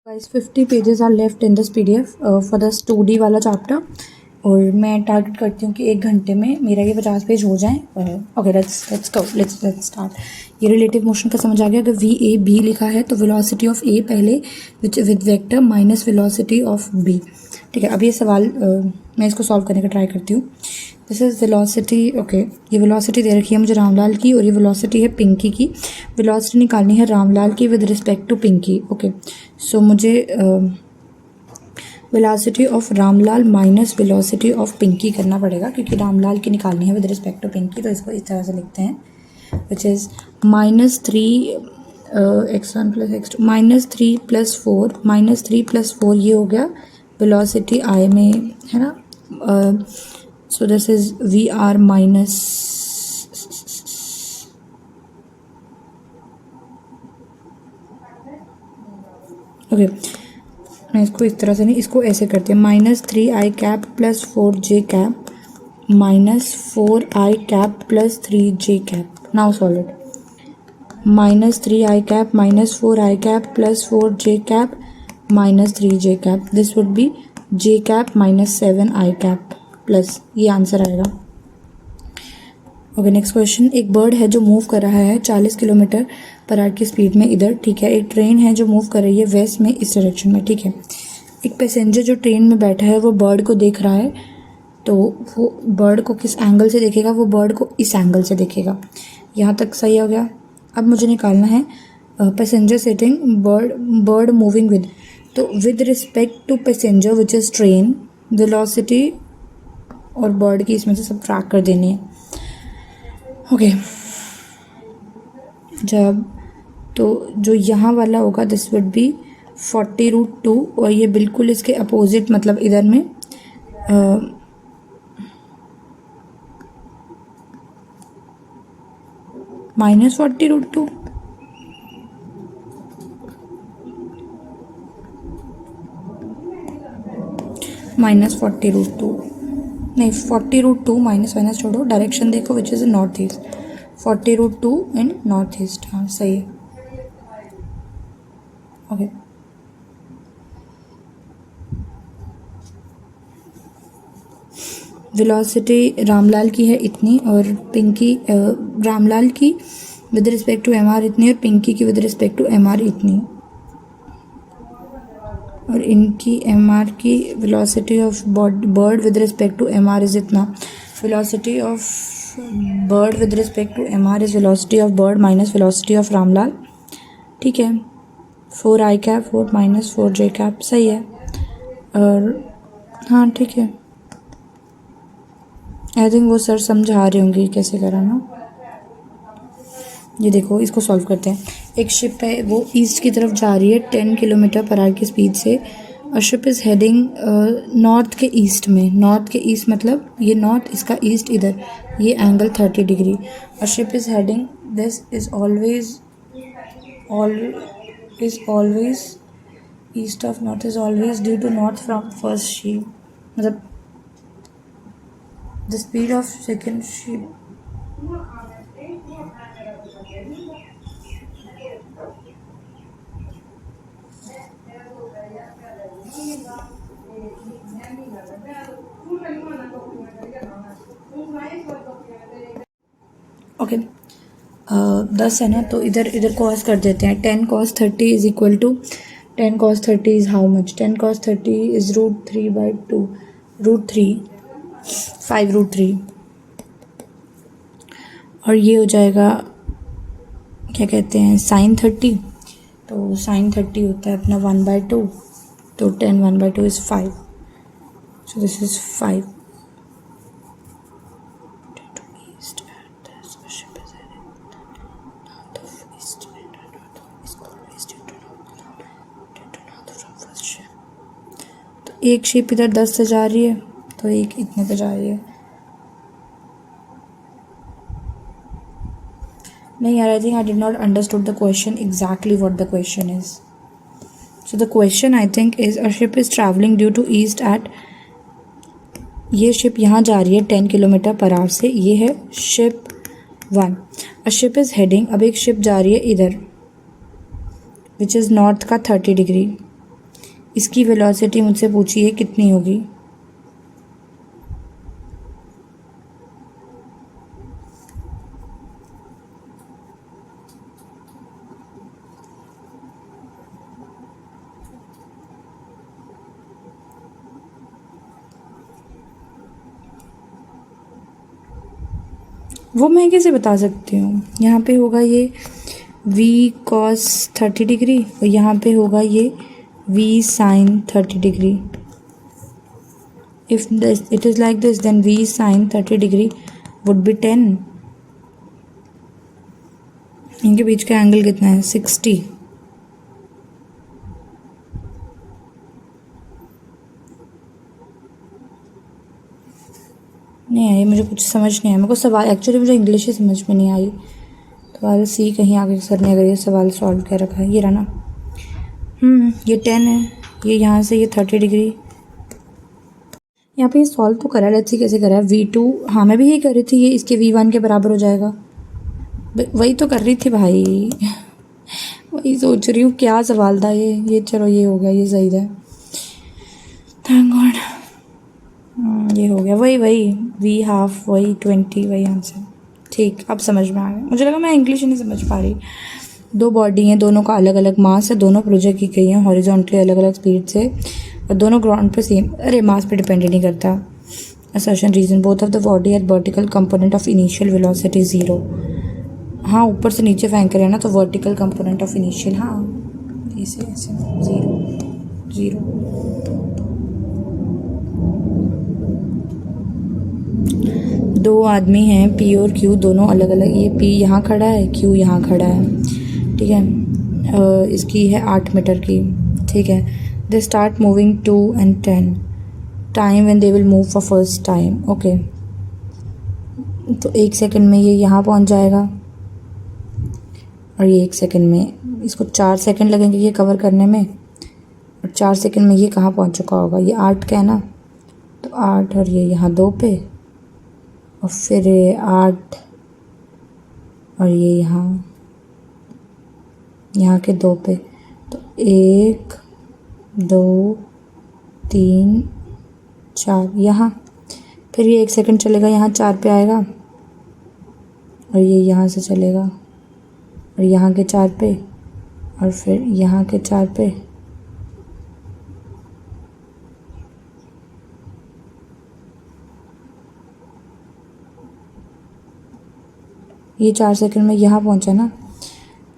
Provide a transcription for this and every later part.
Guys 50 pages are left in this PDF for the 2D वाला chapter और मैं target करती हूँ कि 1 घंटे में मेरा ये 50 पेज हो जाए। Okay let's start. ये रिलेटिव मोशन का समझ आ गया। अगर वी ए बी लिखा है तो वेलोसिटी ऑफ ए पहले with vector minus velocity of B. ठीक है, अब ये सवाल मैं इसको सॉल्व करने का ट्राई करती हूँ। This is velocity. ओके, ये वेलोसिटी दे रखी है मुझे रामलाल की और ये वेलोसिटी है पिंकी की। वेलोसिटी निकालनी है रामलाल की with respect to Pinki. Okay, so मुझे velocity of Ramlal minus velocity of Pinki करना पड़ेगा क्योंकि रामलाल की निकालनी है विद रिस्पेक्ट टू पिंकी। तो इसको इस तरह से लिखते हैं विच इज़ -3 x1 + x2 -3 + 4 -3 + 4 ये हो गया वेलोसिटी आई में, है ना। So this is we are minus okay मैं इसको इस तरह से नहीं, इसको ऐसे करते हैं -3i cap + 4j cap -4i cap + 3j cap. Now solve it. -3i cap -4i cap + 4j cap -3j cap. This would B j cap -7i cap plus, ये आंसर आएगा। Okay next question. एक bird है जो move कर रहा है 40 km/h की speed में इधर। ठीक है, एक ट्रेन है जो मूव कर रही है वेस्ट में इस डायरेक्शन में। ठीक है, एक पैसेंजर जो ट्रेन में बैठा है वो बर्ड को देख रहा है, तो वो बर्ड को किस एंगल से देखेगा? वो बर्ड को इस एंगल से देखेगा। यहाँ तक सही हो गया। अब मुझे निकालना है passenger sitting bird moving with, तो with respect to passenger which is train velocity और बर्ड की इसमें से सब ट्रैक कर देनी है। ओके जब तो जो यहाँ वाला होगा दिस वुड बी 40√2 और ये बिल्कुल इसके अपोजिट, मतलब इधर में -40√2 -40√2 नहीं 40√2 माइनस छोड़ो, डायरेक्शन देखो which is north east. 40√2 in north east. हाँ सही है। ओके वेलोसिटी रामलाल की है इतनी और पिंकी रामलाल की with respect to M R इतनी और पिंकी की with respect to M R इतनी, और इनकी एम आर की velocity of bird with respect to M R is इतना। Velocity of bird with respect to M R is velocity of bird minus velocity of Ramlal. ठीक है, 4i cap 4 -4j cap सही है। और हाँ ठीक है, आई थिंक वो सर समझा रहे होंगे कैसे कराना। ये देखो इसको सॉल्व करते हैं। एक शिप है वो ईस्ट की तरफ जा रही है 10 km/h की स्पीड से। और शिप इज़ हेडिंग नॉर्थ के ईस्ट में। नॉर्थ के ईस्ट मतलब ये नॉर्थ, इसका ईस्ट इधर, ये एंगल 30 डिग्री। और ship is heading this is always east of north is always due to north from first ship, मतलब the speed of second ship. Okay 10 है ना, तो इधर कॉस कर देते हैं। 10 cos 30 is equal to 10 cos 30 is how much? 10 cos 30 is √3/2 √3 5√3। और ये हो जाएगा क्या कहते हैं sin 30, तो sin 30 होता है अपना 1/2, तो 10 1/2 इज़ 5, सो दिस इज़ 5। एक शिप इधर 10 से जा रही है तो एक इतने पे जा रही है। नहीं यार, I think I did not understood the question exactly what the question is. So the question I think is a ship is travelling due to east at, ये शिप यहाँ जा रही है 10 km/h से, ये है ship 1। A ship is heading, अब एक शिप जा रही है इधर विच इज़ नॉर्थ का 30 डिग्री। इसकी वेलोसिटी मुझसे पूछी है कितनी होगी। वो मैं कैसे बता सकती हूँ। यहाँ पे होगा ये v cos 30 डिग्री और यहाँ पे होगा ये v sin 30 degree. If it is like this then v sin 30 degree would be 10। इनके बीच का एंगल कितना है 60। नहीं आई मुझे, कुछ समझ नहीं आया मेरे को सवाल। एक्चुअली मुझे इंग्लिश ही समझ में नहीं आई, तो आई सी कहीं आगे सर ने अगर ये सवाल सॉल्व कर रखा है। ये रहा ना, ये 10 है, ये यहाँ से ये 30 डिग्री। यहाँ पे ये सॉल्व तो करा, लेट्स सी कैसे करा है। v2, हाँ मैं भी यही कर रही थी, ये इसके v1 के बराबर हो जाएगा। वही तो कर रही थी भाई वही सोच रही हूँ क्या सवाल था ये चलो ये हो गया, ये सही था, थैंक गॉड। ये हो गया, वही v½ वही 20 वही आंसर। ठीक, अब समझ में आ गया। मुझे लगा मैं इंग्लिश ही नहीं समझ पा रही। दो बॉडी हैं, दोनों का अलग अलग मास है, दोनों प्रोजेक्ट की गई हैं हॉरिजॉन्टली अलग अलग स्पीड से, और दोनों ग्राउंड पे सेम, अरे मास पे डिपेंड नहीं करता। Assertion reason, both of the body at vertical component of initial velocity 0। हाँ ऊपर से नीचे फेंक रहे हैं ना, तो वर्टिकल कंपोनेंट ऑफ इनिशियल, हाँ ऐसे ऐसे 0 दो आदमी हैं P और Q, दोनों अलग अलग, ये P यहाँ खड़ा है, Q यहाँ खड़ा है, ठीक है। इसकी है 8 मीटर की, ठीक है। They start moving 2 and 10 time when they will move for first time, okay. तो 1 सेकंड में ये यहाँ पहुँच जाएगा, और ये 1 सेकंड में, इसको 4 सेकंड लगेंगे ये कवर करने में, और 4 सेकंड में ये कहाँ पहुँच चुका होगा। ये 8 का है ना, तो 8 और ये यहाँ 2 पे, और फिर 8 और ये यहाँ के 2 पे, तो 1 2 3 4 यहाँ, फिर ये 1 सेकंड चलेगा, यहाँ 4 पे आएगा, और ये यहाँ से चलेगा, और यहाँ के 4 पे, और फिर यहाँ के 4 पे, ये 4 सेकंड में यहाँ पहुँचा ना,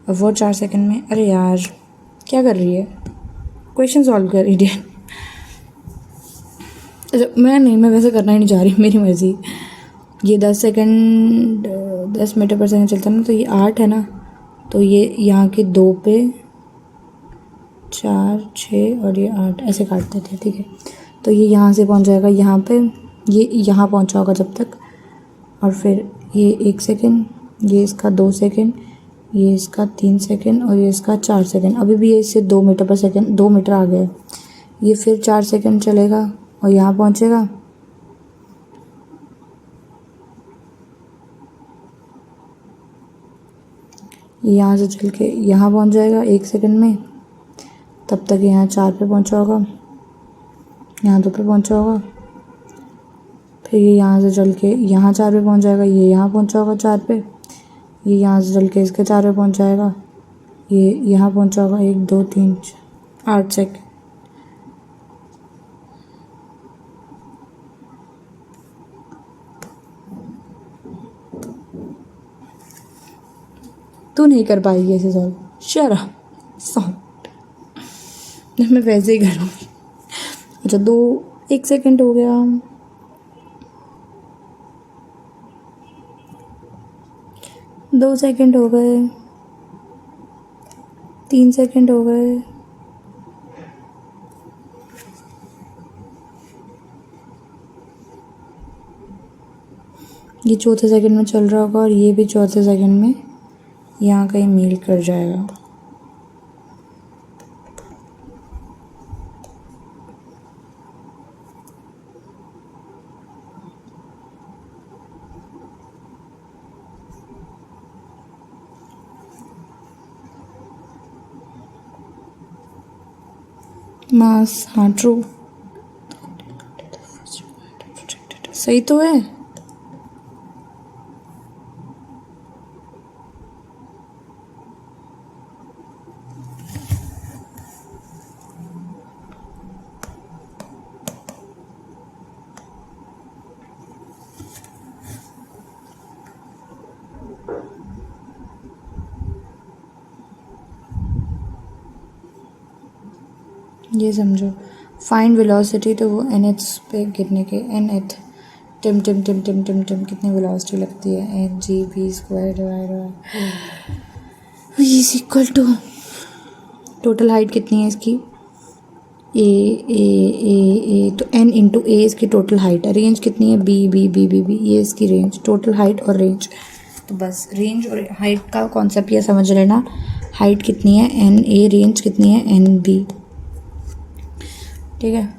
और वो 4 सेकंड में, अरे यार क्या कर रही है, क्वेश्चन सॉल्व कर इडियट। मैं वैसे करना ही नहीं चाह रही, मेरी मर्ज़ी। ये 10 सेकंड 10 मीटर पर सेकंड चलता है ना, तो ये 8 है ना, तो ये यहाँ के 2 पे 4 6 और ये 8 ऐसे काटते थे, ठीक है। तो ये यहाँ से पहुँच जाएगा यहाँ पे, ये यहाँ पहुँचा होगा जब तक, और फिर ये 1 सेकंड, ये इसका 2 सेकंड, ये इसका 3 सेकंड, और ये इसका 4 सेकंड। अभी भी ये इससे 2 मीटर पर सेकंड, 2 मीटर आ गया। ये फिर 4 सेकंड चलेगा और यहाँ पहुँचेगा, यहाँ से चल के यहाँ पहुँच जाएगा 1 सेकंड में, तब तक यहाँ 4 पे पहुँचा होगा, यहाँ 2 पे पहुँचा होगा, फिर ये यहाँ से चल के यहाँ 4 पे पहुँच जाएगा, ये यहाँ पहुँचा होगा 4 पे, ये यहाँ से चल के इसके 4 पे पहुँच जाएगा, ये यहाँ पहुँचा होगा 1 2 3 8 सेकंड। तू नहीं कर पाएगी ऐसे सॉल्व, शरा साउंड, मैं वैसे ही करूँगी। अच्छा 1 सेकंड हो गया, 2 सेकंड हो गए, 3 सेकंड हो गए, ये चौथे सेकंड में चल रहा होगा, और ये भी चौथे सेकंड में यहाँ कहीं मील कर जाएगा। मास, हाँ ट्रू, सही तो है। ये समझो, फाइंड वेलोसिटी, तो वो nth पे गिरने के nth, टिम टिम टिम टिम टिम टिम कितनी वेलोसिटी लगती है, N G B square divide is equal to, total height कितनी है इसकी, ए तो n इंटू ए इसकी टोटल हाइट है। रेंज कितनी है, B B B B B, ये इसकी रेंज, टोटल हाइट और रेंज। तो बस रेंज और हाइट का कॉन्सेप्ट ये समझ लेना, हाइट कितनी है एन ए, रेंज कितनी है एन बी, ठीक है।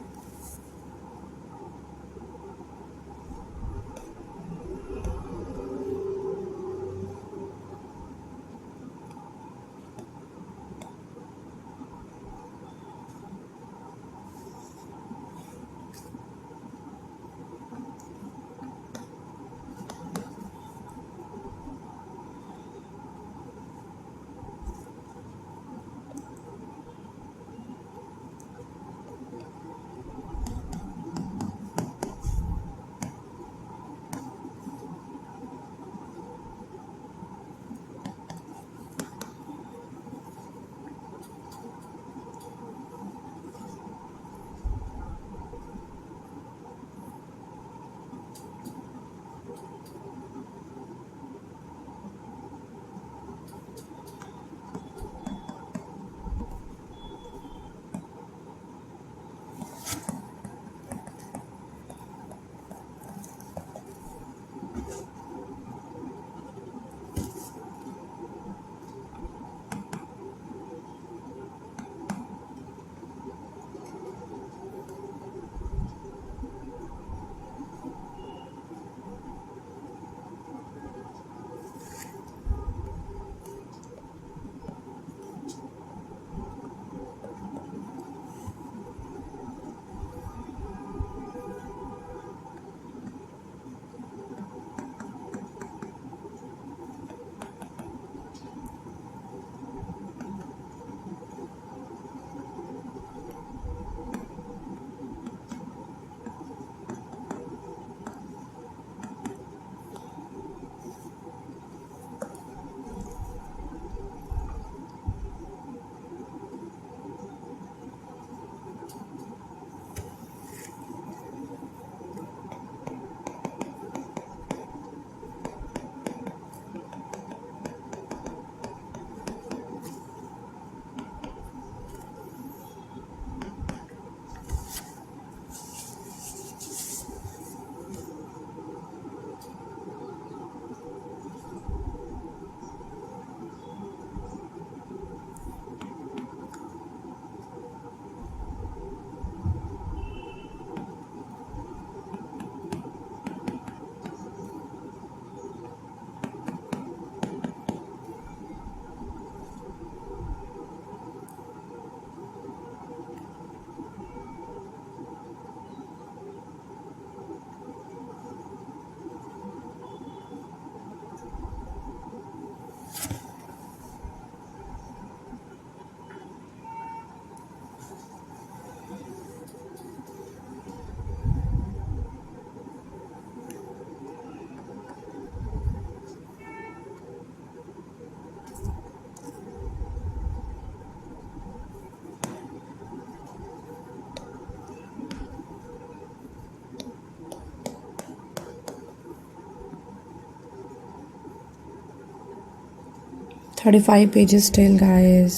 $35 pages still, guys.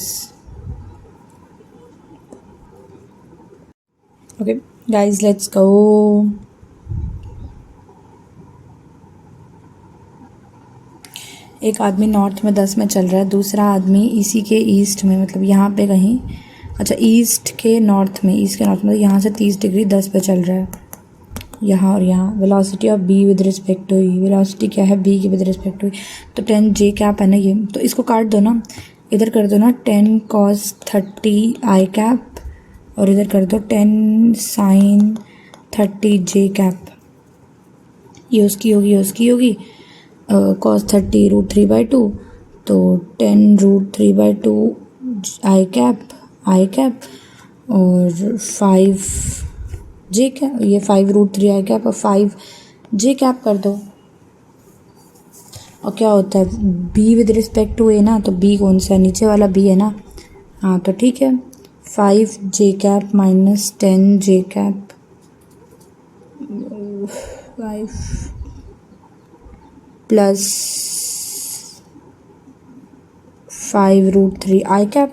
Okay, guys, let's go. एक आदमी नॉर्थ में 10 में चल रहा है, दूसरा आदमी इसी के ईस्ट में, मतलब यहाँ पे कहीं, अच्छा ईस्ट के नॉर्थ में, ईस्ट के नॉर्थ में यहाँ से 30 डिग्री 10 पे चल रहा है, यहाँ और यहाँ। Velocity of B with respect to E, velocity क्या है बी की विद रिस्पेक्ट टू ई, तो 10 जे कैप है ना ये, तो इसको काट दो ना, इधर कर दो ना 10 cos 30 आई कैप और इधर कर दो 10 साइन 30 जे कैप, ये उसकी होगी कॉस 30 √3/2, तो 10 √3/2 आई कैप और 5 जे कैप, ये 5 √3 आई कैप और 5 जे कैप कर दो। और क्या होता है बी विद रिस्पेक्ट टू ए ना, तो बी कौन सा है, नीचे वाला बी है ना, हाँ तो ठीक है 5 जे कैप माइनस 10 जे कैप 5 प्लस 5 √3 आई कैप,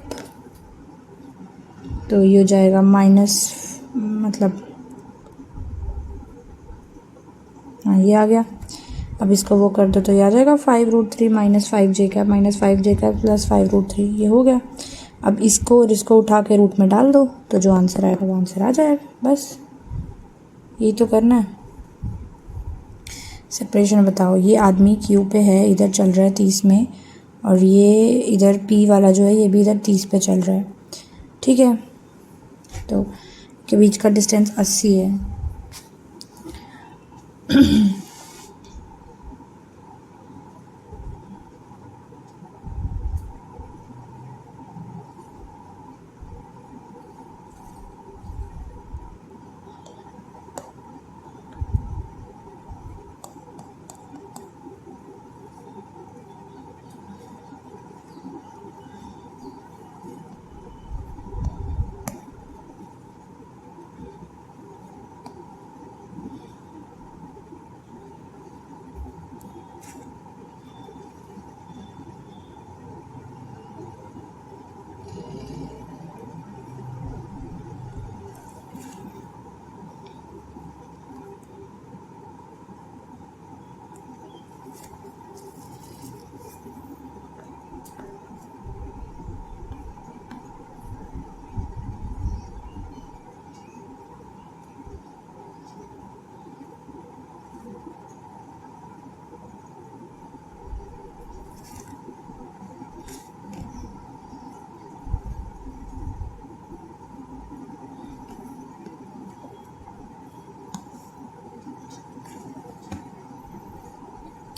तो ये हो जाएगा माइनस, मतलब हाँ ये आ गया। अब इसको वो कर दो तो ये आ जाएगा 5 √3 माइनस 5 जे कैप माइनस 5 जे कैप प्लस 5 √3, ये हो गया। अब इसको और इसको उठा के रूट में डाल दो तो जो आंसर आएगा वो आंसर आ जाएगा, बस यही तो करना है। सेपरेशन बताओ, ये आदमी क्यू पे है, इधर चल रहा है 30 में, और ये इधर पी वाला जो है ये भी इधर 30 पे चल रहा है, ठीक है, तो के बीच का डिस्टेंस 80 है।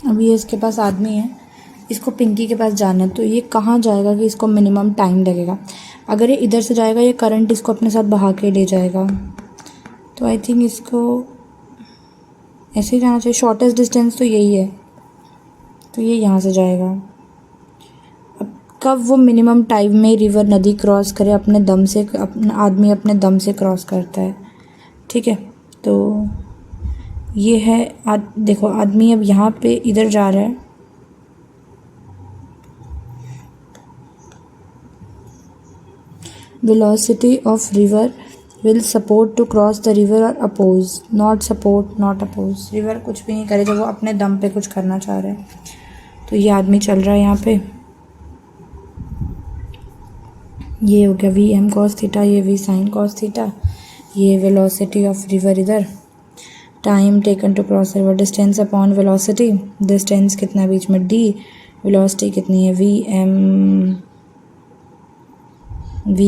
अब ये इसके पास आदमी है, इसको पिंकी के पास जाना है, तो ये कहाँ जाएगा कि इसको मिनिमम टाइम लगेगा। अगर ये इधर से जाएगा ये करंट इसको अपने साथ बहा के ले जाएगा, तो आई थिंक इसको ऐसे ही जाना चाहिए, शॉर्टेस्ट डिस्टेंस तो यही है, तो ये यहाँ से जाएगा। अब कब वो मिनिमम टाइम में रिवर नदी क्रॉस करे, अपने दम से, अपना आदमी अपने दम से क्रॉस करता है, ठीक है, तो ये है देखो आदमी अब यहाँ पे इधर जा रहा है, velocity of river will support to cross the river और oppose, not support not oppose, river कुछ भी नहीं करे जब वो अपने दम पे कुछ करना चाह रहा है। तो ये आदमी चल रहा है यहाँ पे, ये हो गया वी एम कॉस थीटा, ये वी साइन कॉस थीटा, ये वेलोसिटी ऑफ रिवर इधर, time taken to cross river, distance upon velocity, distance कितना है बीच में डी, वेलोसिटी कितनी है V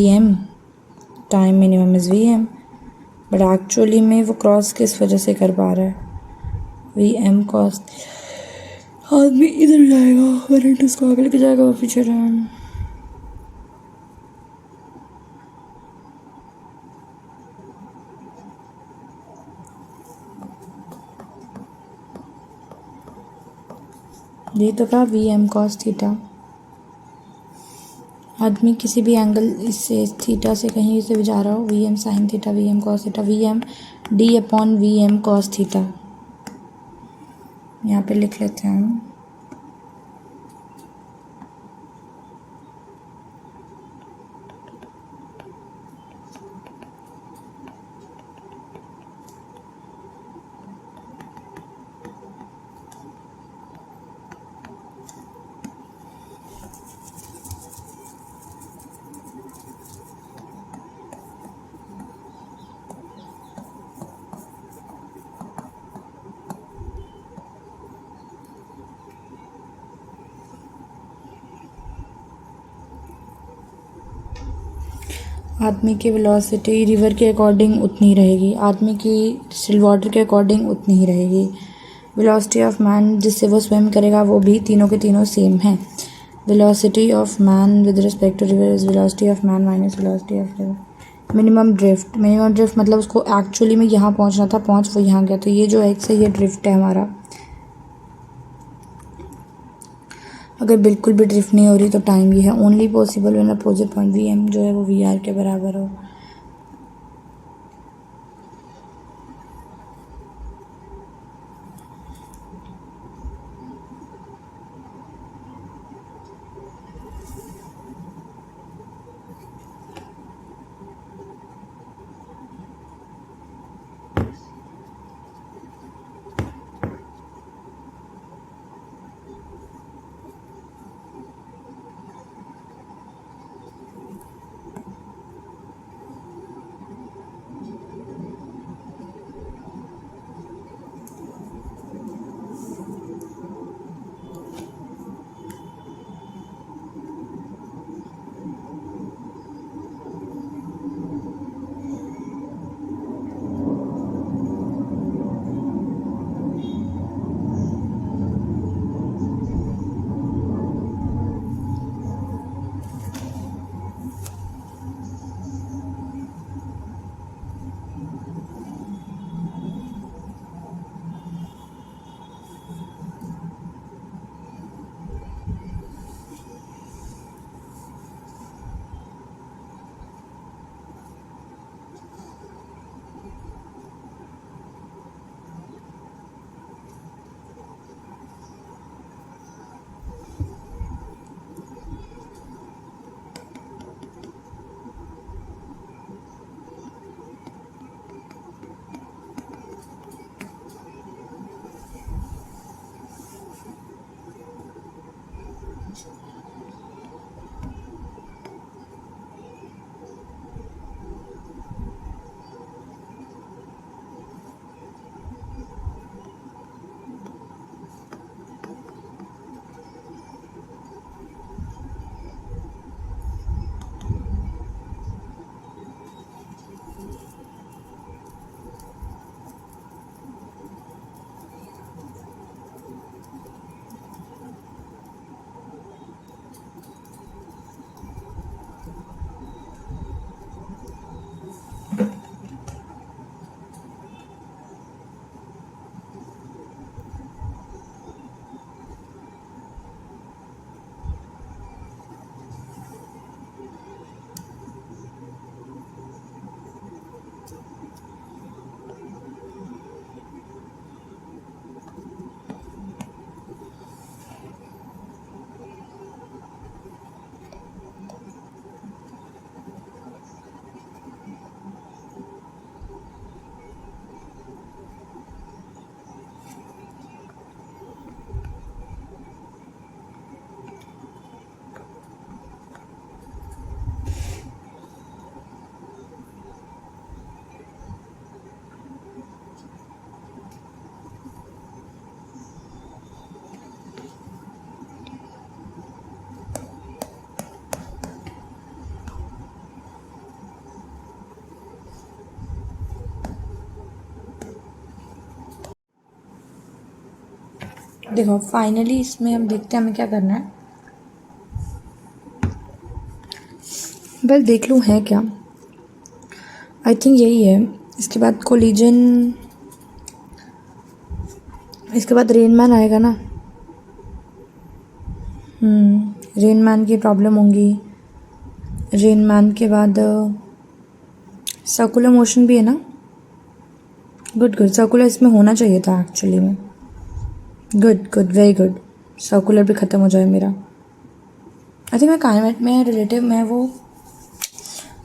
M, time minimum is V M, but actually में वो क्रॉस किस वजह से कर पा रहा है, वी एम कॉस, आदमी इधर जाएगा, करंट उसको आगे लेके जाएगा और पीछे रहेगा। ये तो कहा वी एम कॉस थीटा, आदमी किसी भी एंगल इससे थीटा से कहीं से भी जा रहा हो, V M sine theta V M cos theta, V M D upon V M cos theta, यहाँ पे लिख लेते हैं हम। आदमी की वेलोसिटी रिवर के अकॉर्डिंग उतनी रहेगी, आदमी की स्टिल वाटर के अकॉर्डिंग उतनी ही रहेगी। वेलोसिटी ऑफ मैन जिससे वो स्विम करेगा वो भी तीनों के तीनों सेम है। Velocity of man with respect to river is velocity of man minus velocity of river. Minimum drift मतलब उसको एक्चुअली में यहाँ पहुँचना था, वो यहाँ गया, तो ये जो एक्स है ये ड्रिफ्ट है हमारा। अगर बिल्कुल भी ड्रिफ्ट नहीं हो रही तो टाइम ये है। Only possible when opposite point V M जो है वो वी आर के बराबर हो। देखो फाइनली इसमें हम देखते हैं हमें क्या करना है। वेल देख लूँ है क्या, आई थिंक यही है। इसके बाद कोलिजन, इसके बाद रेनमैन आएगा ना। रेनमैन की प्रॉब्लम होंगी। रेनमैन के बाद सर्कुलर मोशन भी है ना। गुड गुड, सर्कुलर इसमें होना चाहिए था एक्चुअली में। Good good, very good. Circular भी ख़त्म हो जाए मेरा। आई थिंक मैं काइनेमेट में रिलेटिव में वो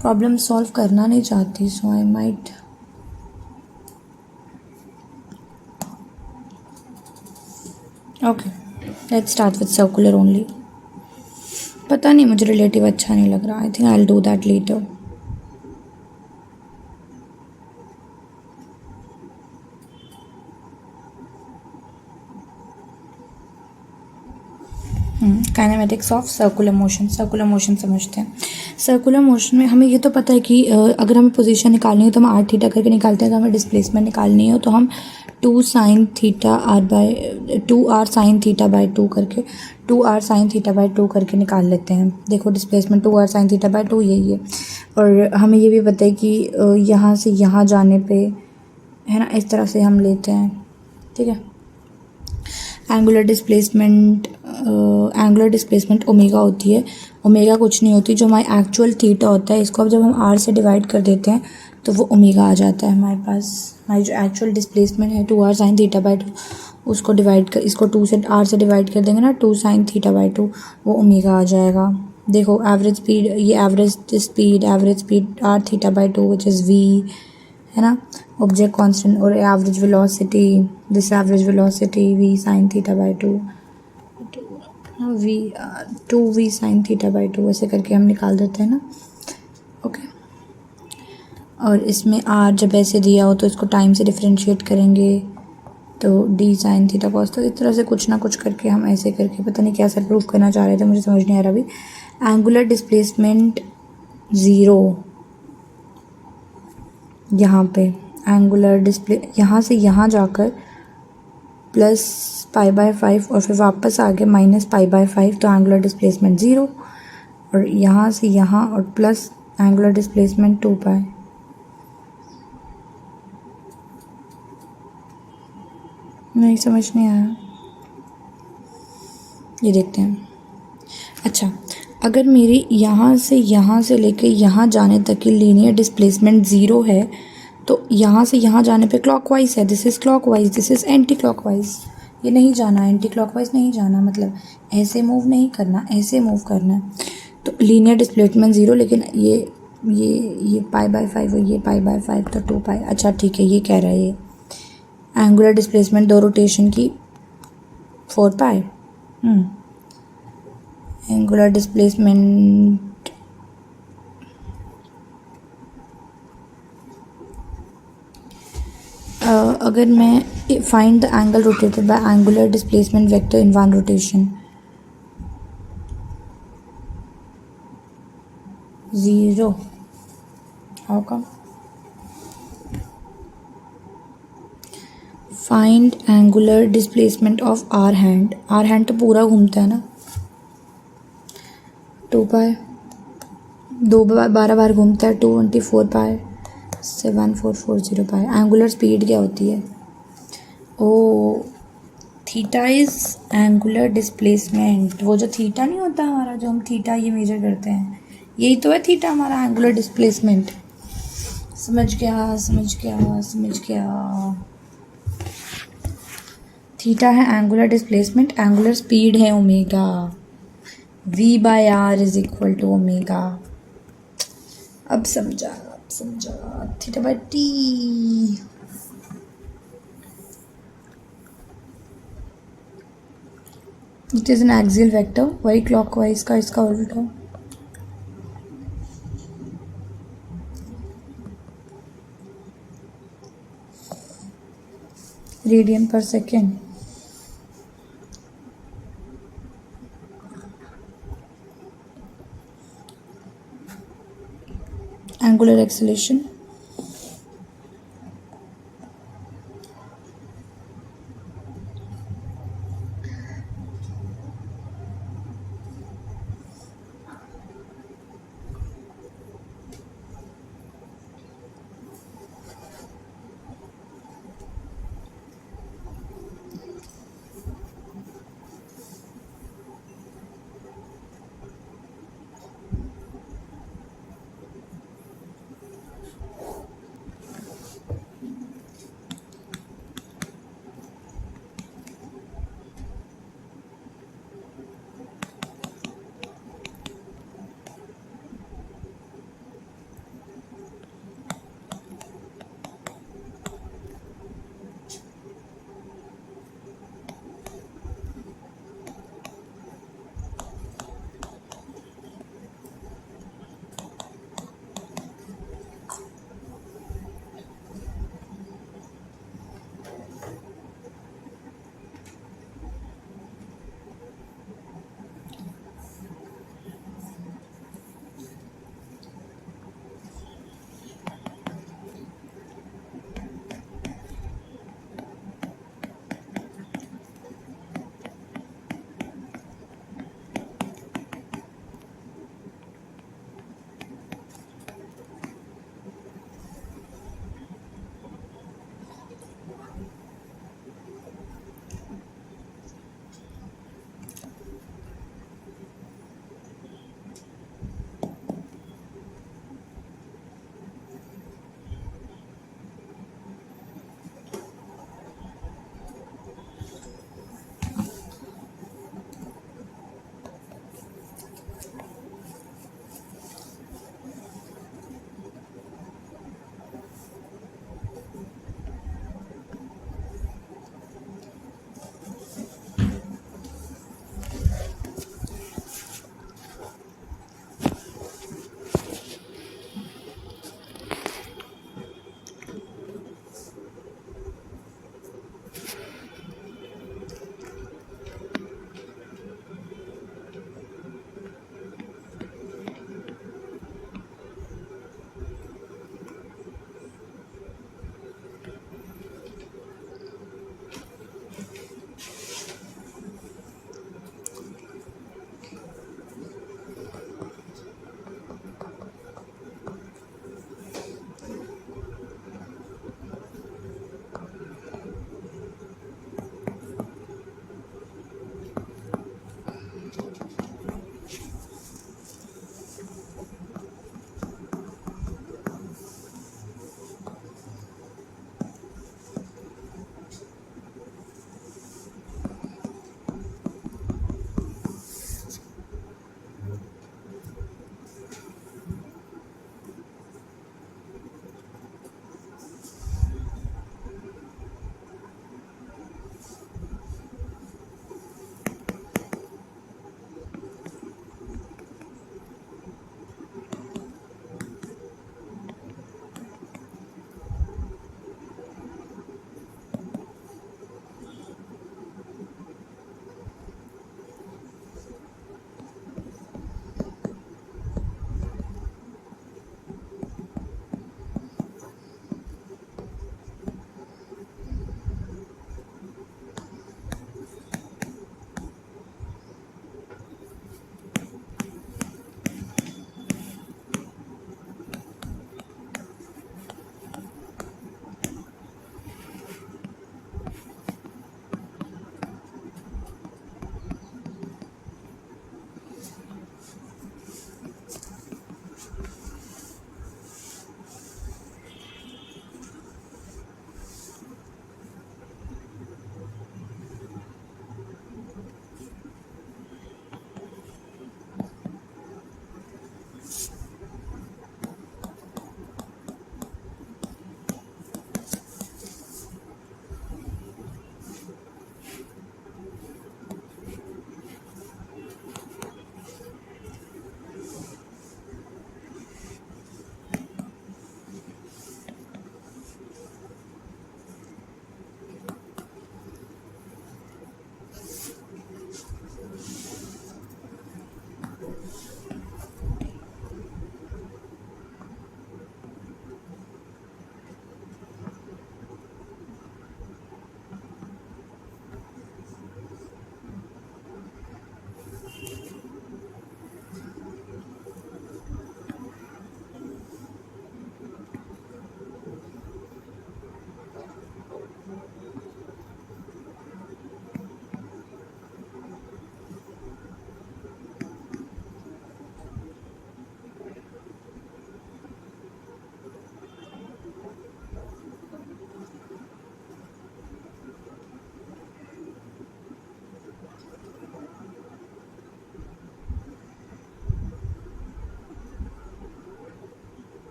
प्रॉब्लम सॉल्व करना नहीं चाहती, so I might okay let's start with circular only. पता नहीं मुझे रिलेटिव अच्छा नहीं लग रहा। I think I will do that later. Kinematics of circular motion. Circular motion समझते हैं। सर्कुलर मोशन में हमें ये तो पता है कि अगर हमें पोजीशन निकालनी हो तो हम आर थीटा करके निकालते हैं। अगर हमें डिस्प्लेसमेंट निकालनी हो तो हम 2 sin theta r by 2r sin theta by 2 करके 2r sin थीटा बाई 2 करके निकाल लेते हैं। देखो displacement 2r sin theta by 2 यही है। और हमें ये भी पता है कि यहाँ से यहाँ जाने पे है ना, इस तरह से हम लेते हैं। ठीक है। एंगुलर डिस्प्लेसमेंट ओमेगा होती है। ओमेगा कुछ नहीं होती, जो हमारी एक्चुअल थीटा होता है इसको अब जब हम आर से डिवाइड कर देते हैं तो वो ओमेगा आ जाता है हमारे पास। हमारी जो एक्चुअल डिस्प्लेसमेंट है 2r sin थीटा बाई 2, उसको डिवाइड कर, इसको 2 से r से डिवाइड कर देंगे ना, 2 sin थीटा बाई 2, वो ओमेगा आ जाएगा। देखो एवरेज स्पीड, ये average speed R theta by 2 which is V, है ना। ऑब्जेक्ट कांस्टेंट और average velocity, this average velocity V sine theta by 2, V 2v sine theta by 2, ऐसे करके हम निकाल देते हैं ना। ओके। और इसमें r जब ऐसे दिया हो तो इसको टाइम से डिफरेंशिएट करेंगे तो d साइन थीटा कॉस, तो इस तरह से कुछ ना कुछ करके हम ऐसे करके, पता नहीं क्या सर प्रूफ करना चाह रहे थे, मुझे समझ नहीं आ रहा अभी। एंगुलर डिस्प्लेसमेंट 0 यहाँ पे, एंगुलर डिस्प्ले यहाँ से यहाँ जाकर प्लस π/5 और फिर वापस आगे माइनस π/5, तो एंगुलर डिस्प्लेसमेंट 0। और यहाँ से यहाँ और प्लस एंगुलर डिस्प्लेसमेंट 2π। नहीं समझ नहीं आया, ये देखते हैं। अच्छा, अगर मेरी यहाँ से लेके यहाँ जाने तक की लीनियर डिस्प्लेसमेंट 0 है तो यहाँ से यहाँ जाने पे क्लॉकवाइज है, this is clockwise, this is anti clockwise. ये नहीं जाना, एंटी क्लॉकवाइज नहीं जाना, मतलब ऐसे मूव नहीं करना, ऐसे मूव करना है। तो लीनियर डिस्प्लेसमेंट 0, लेकिन ये π/5 और ये π/5 तो 2π। अच्छा ठीक है, ये कह रहा है ये एंगुलर डिस्प्लेसमेंट 2 रोटेशन की 4π। एंगुलर डिस्प्लेसमेंट अगर मैं find the angle rotated by angular displacement vector in one rotation, 0। How come? Find angular displacement of hour hand. Hour hand तो पूरा घूमता है ना, 2π, 12 बार घूमता है, 224π से 1440π। एंगुलर स्पीड क्या होती है? ओ, थीटा इज एंगुलर डिस्प्लेसमेंट। वो जो थीटा नहीं होता हमारा, जो हम थीटा ये मेजर करते हैं, यही तो है थीटा हमारा एंगुलर डिस्प्लेसमेंट। समझ गया। थीटा है एंगुलर डिस्प्लेसमेंट, एंगुलर स्पीड है omega, v/r is equal to omega. अब समझा, theta by T. It is an axial vector, वही क्लॉकवाइज का इसका उल्टा। रेडियन पर second. Angular acceleration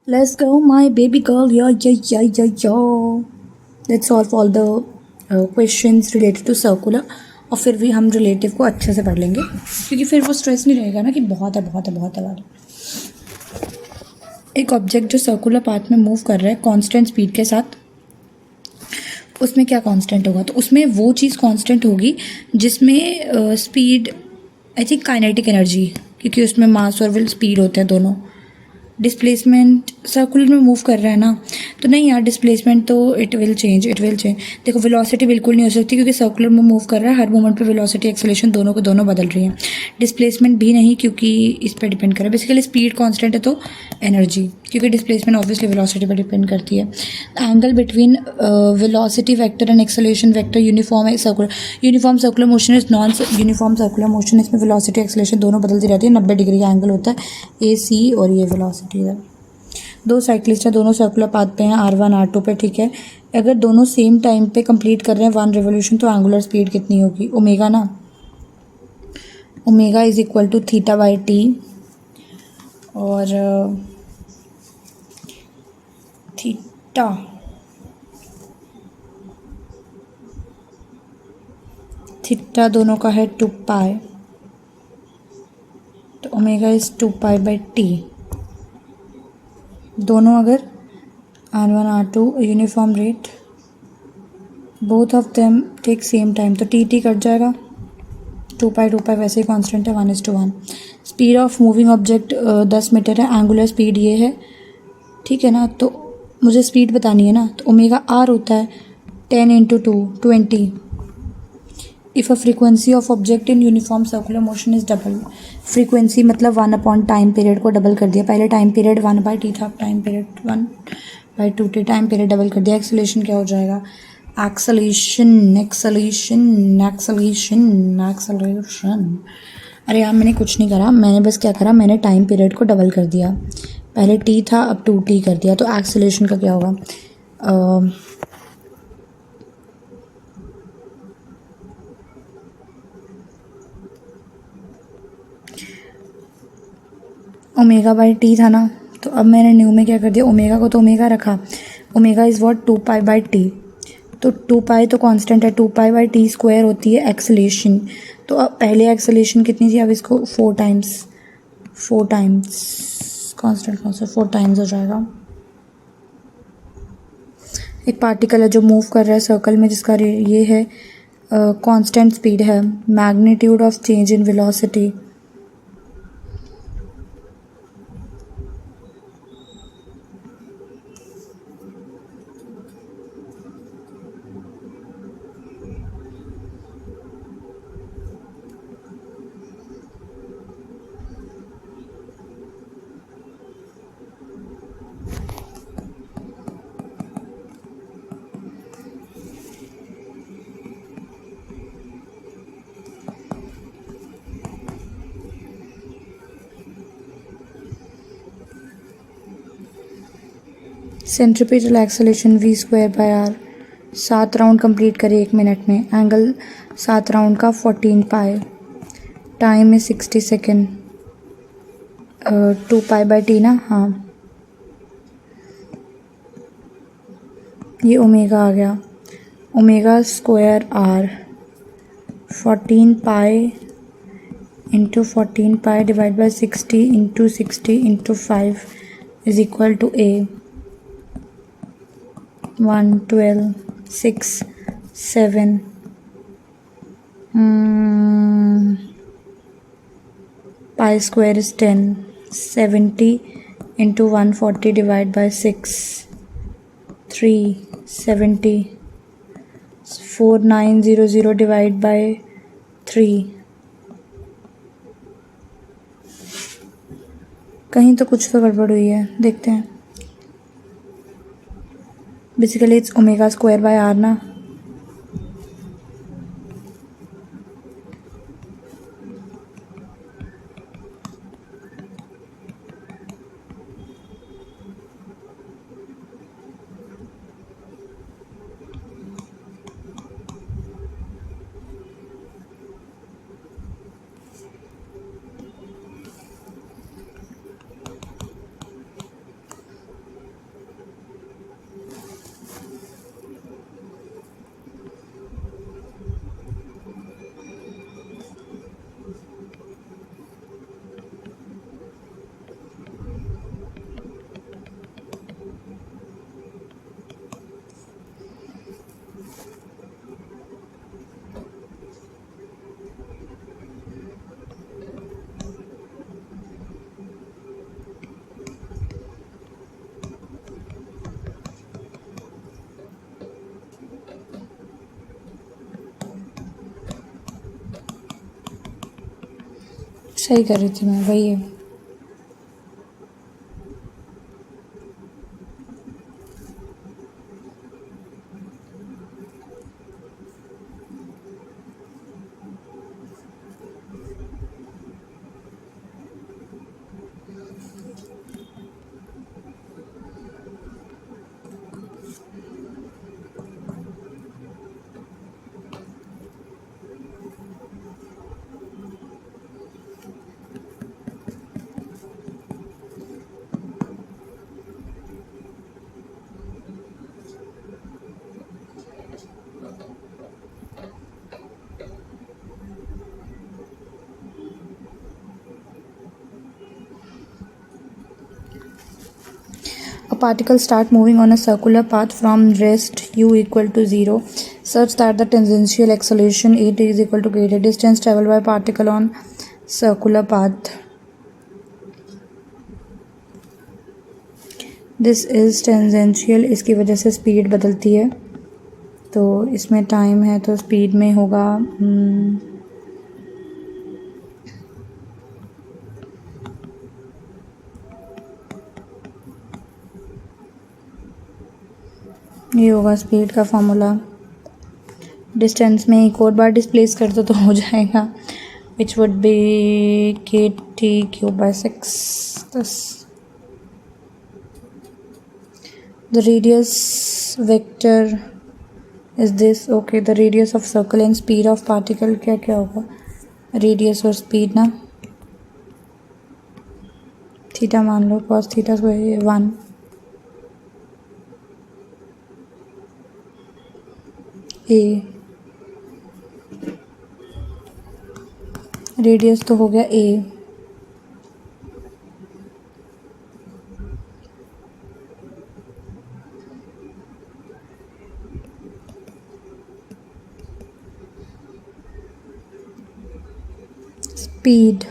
Let's go, my baby girl. Yeah. Let's solve all the questions related to circular. और फिर भी हम रिलेटिव को अच्छे से पढ़ लेंगे, क्योंकि फिर वो स्ट्रेस नहीं रहेगा ना कि बहुत है। एक ऑब्जेक्ट जो सर्कुलर पाथ में मूव कर रहा है कांस्टेंट स्पीड के साथ, उसमें क्या कांस्टेंट होगा? तो उसमें वो चीज़ कांस्टेंट होगी जिसमें speed, I think kinetic energy, क्योंकि उसमें मास और विल स्पीड होते हैं दोनों। डिस्प्लेसमेंट सर्कुलर में मूव कर रहा है ना, तो नहीं यार, डिस्प्लेसमेंट तो इट विल चेंज। देखो वेलोसिटी बिल्कुल नहीं हो सकती, क्योंकि सर्कुलर में मूव कर रहा है, हर मोमेंट पे वेलोसिटी एक्सेलरेशन दोनों को दोनों बदल रही है। डिस्प्लेसमेंट भी नहीं, क्योंकि इस पर डिपेंड करे। बेसिकली स्पीड कांस्टेंट है तो एनर्जी, क्योंकि डिस्प्लेसमेंट ऑब्वियसली वेलोसिटी पर डिपेंड करती है। Angle between velocity vector and acceleration vector uniform है circular. Uniform circular motion is non uniform circular motion, इसमें वेलोसिटी एक्सेलरेशन दोनों बदलती रहती है। 90 डिग्री का एंगल होता है AC, और ये वेलोसिटी है। दो साइक्लिस्ट हैं, दोनों सर्कुलर पाथ पे हैं, R1 R2 पे, ठीक है। अगर दोनों सेम टाइम पे कंप्लीट कर रहे हैं 1 रिवोल्यूशन, तो एंगुलर स्पीड कितनी होगी? ओमेगा ना, omega is equal to theta by T, और थीटा थीटा दोनों का है 2 पाई, तो omega is 2 pi by T. दोनों अगर R1 R2 uniform rate, both of them take same time, तो टी कट जाएगा। 2 पाई वैसे ही कांस्टेंट है, 1:1। Speed of moving object 10 metre है, एंगुलर स्पीड ये है, ठीक है ना। तो मुझे स्पीड बतानी है ना, तो ओमेगा R होता है 10 × 2 20। If a frequency of object in uniform circular motion is double, frequency मतलब 1 टाइम पीरियड को डबल कर दिया। पहले टाइम पीरियड 1/t था, time period 1/2t, time period double कर दिया। एक्सेलरेशन क्या हो जाएगा? एक्सेलरेशन। अरे यार, मैंने कुछ नहीं करा, मैंने बस क्या करा, मैंने टाइम पीरियड को डबल कर दिया। पहले t था, अब 2t कर दिया। तो एक्सेलरेशन का क्या होगा? ओमेगा बाई टी था ना, तो अब मैंने न्यू में क्या कर दिया, ओमेगा को तो ओमेगा रखा। Omega is what? 2 pi by T. तो 2 पाई तो कांस्टेंट है, 2 पाई बाई टी स्क्वायर होती है एक्सेलरेशन। तो अब पहले एक्सेलरेशन कितनी थी, अब इसको 4 टाइम्स कांस्टेंट 4 टाइम्स हो जाएगा। एक पार्टिकल है जो मूव कर रहा है सर्कल में, जिसका ये है कांस्टेंट स्पीड है, magnitude of change in velocity. Centripetal acceleration v²/r। 7 round complete करे 1 मिनट में, एंगल 7 राउंड का 14 पाई, टाइम है 60 सेकेंड। 2 पाई बाई टी ना, हाँ ये ओमेगा आ गया। Omega square R 14 pi into 14 pi divide by 60 into 60 into 5 is equal to A 1 12 6 7 pi square is 10 70 into 140 divide by 6 370 4900 divide by 3। कहीं तो कुछ तो गड़बड़ हुई है, देखते हैं। Basically it's omega square by R ना। सही कर रही थी मैं, वही है। A particle start moving on a circular path from rest u equal to 0 such that the tangential acceleration at is equal to greater distance traveled by particle on circular path. This is tangential, इसकी वजह से speed बदलती है, तो इसमें time है तो speed में होगा ये होगा स्पीड का फॉर्मूला। डिस्टेंस में एक और बार डिस्प्लेस कर दो तो हो जाएगा, which would be KT^6। The radius vector is this. Okay, the radius of circle and speed of particle क्या क्या होगा, रेडियस और स्पीड ना, थीटा मान लो, cos थीटा स्क्वायर 1, ए रेडियस तो हो गया ए, स्पीड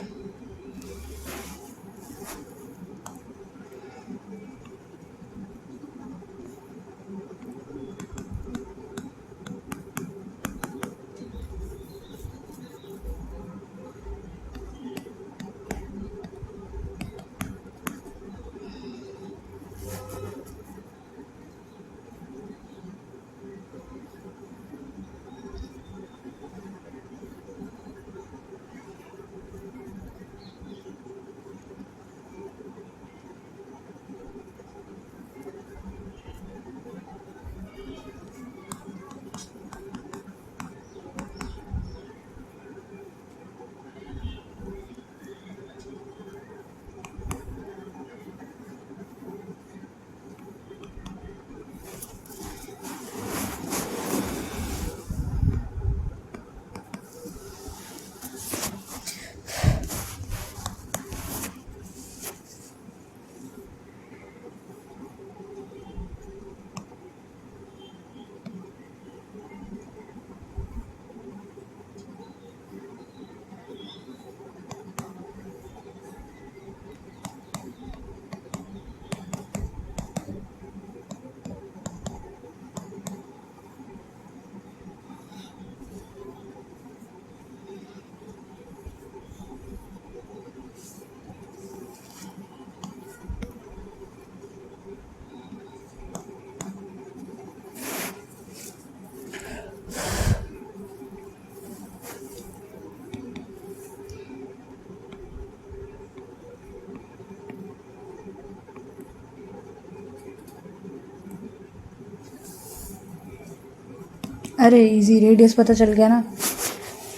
अरे इजी, रेडियस पता चल गया ना,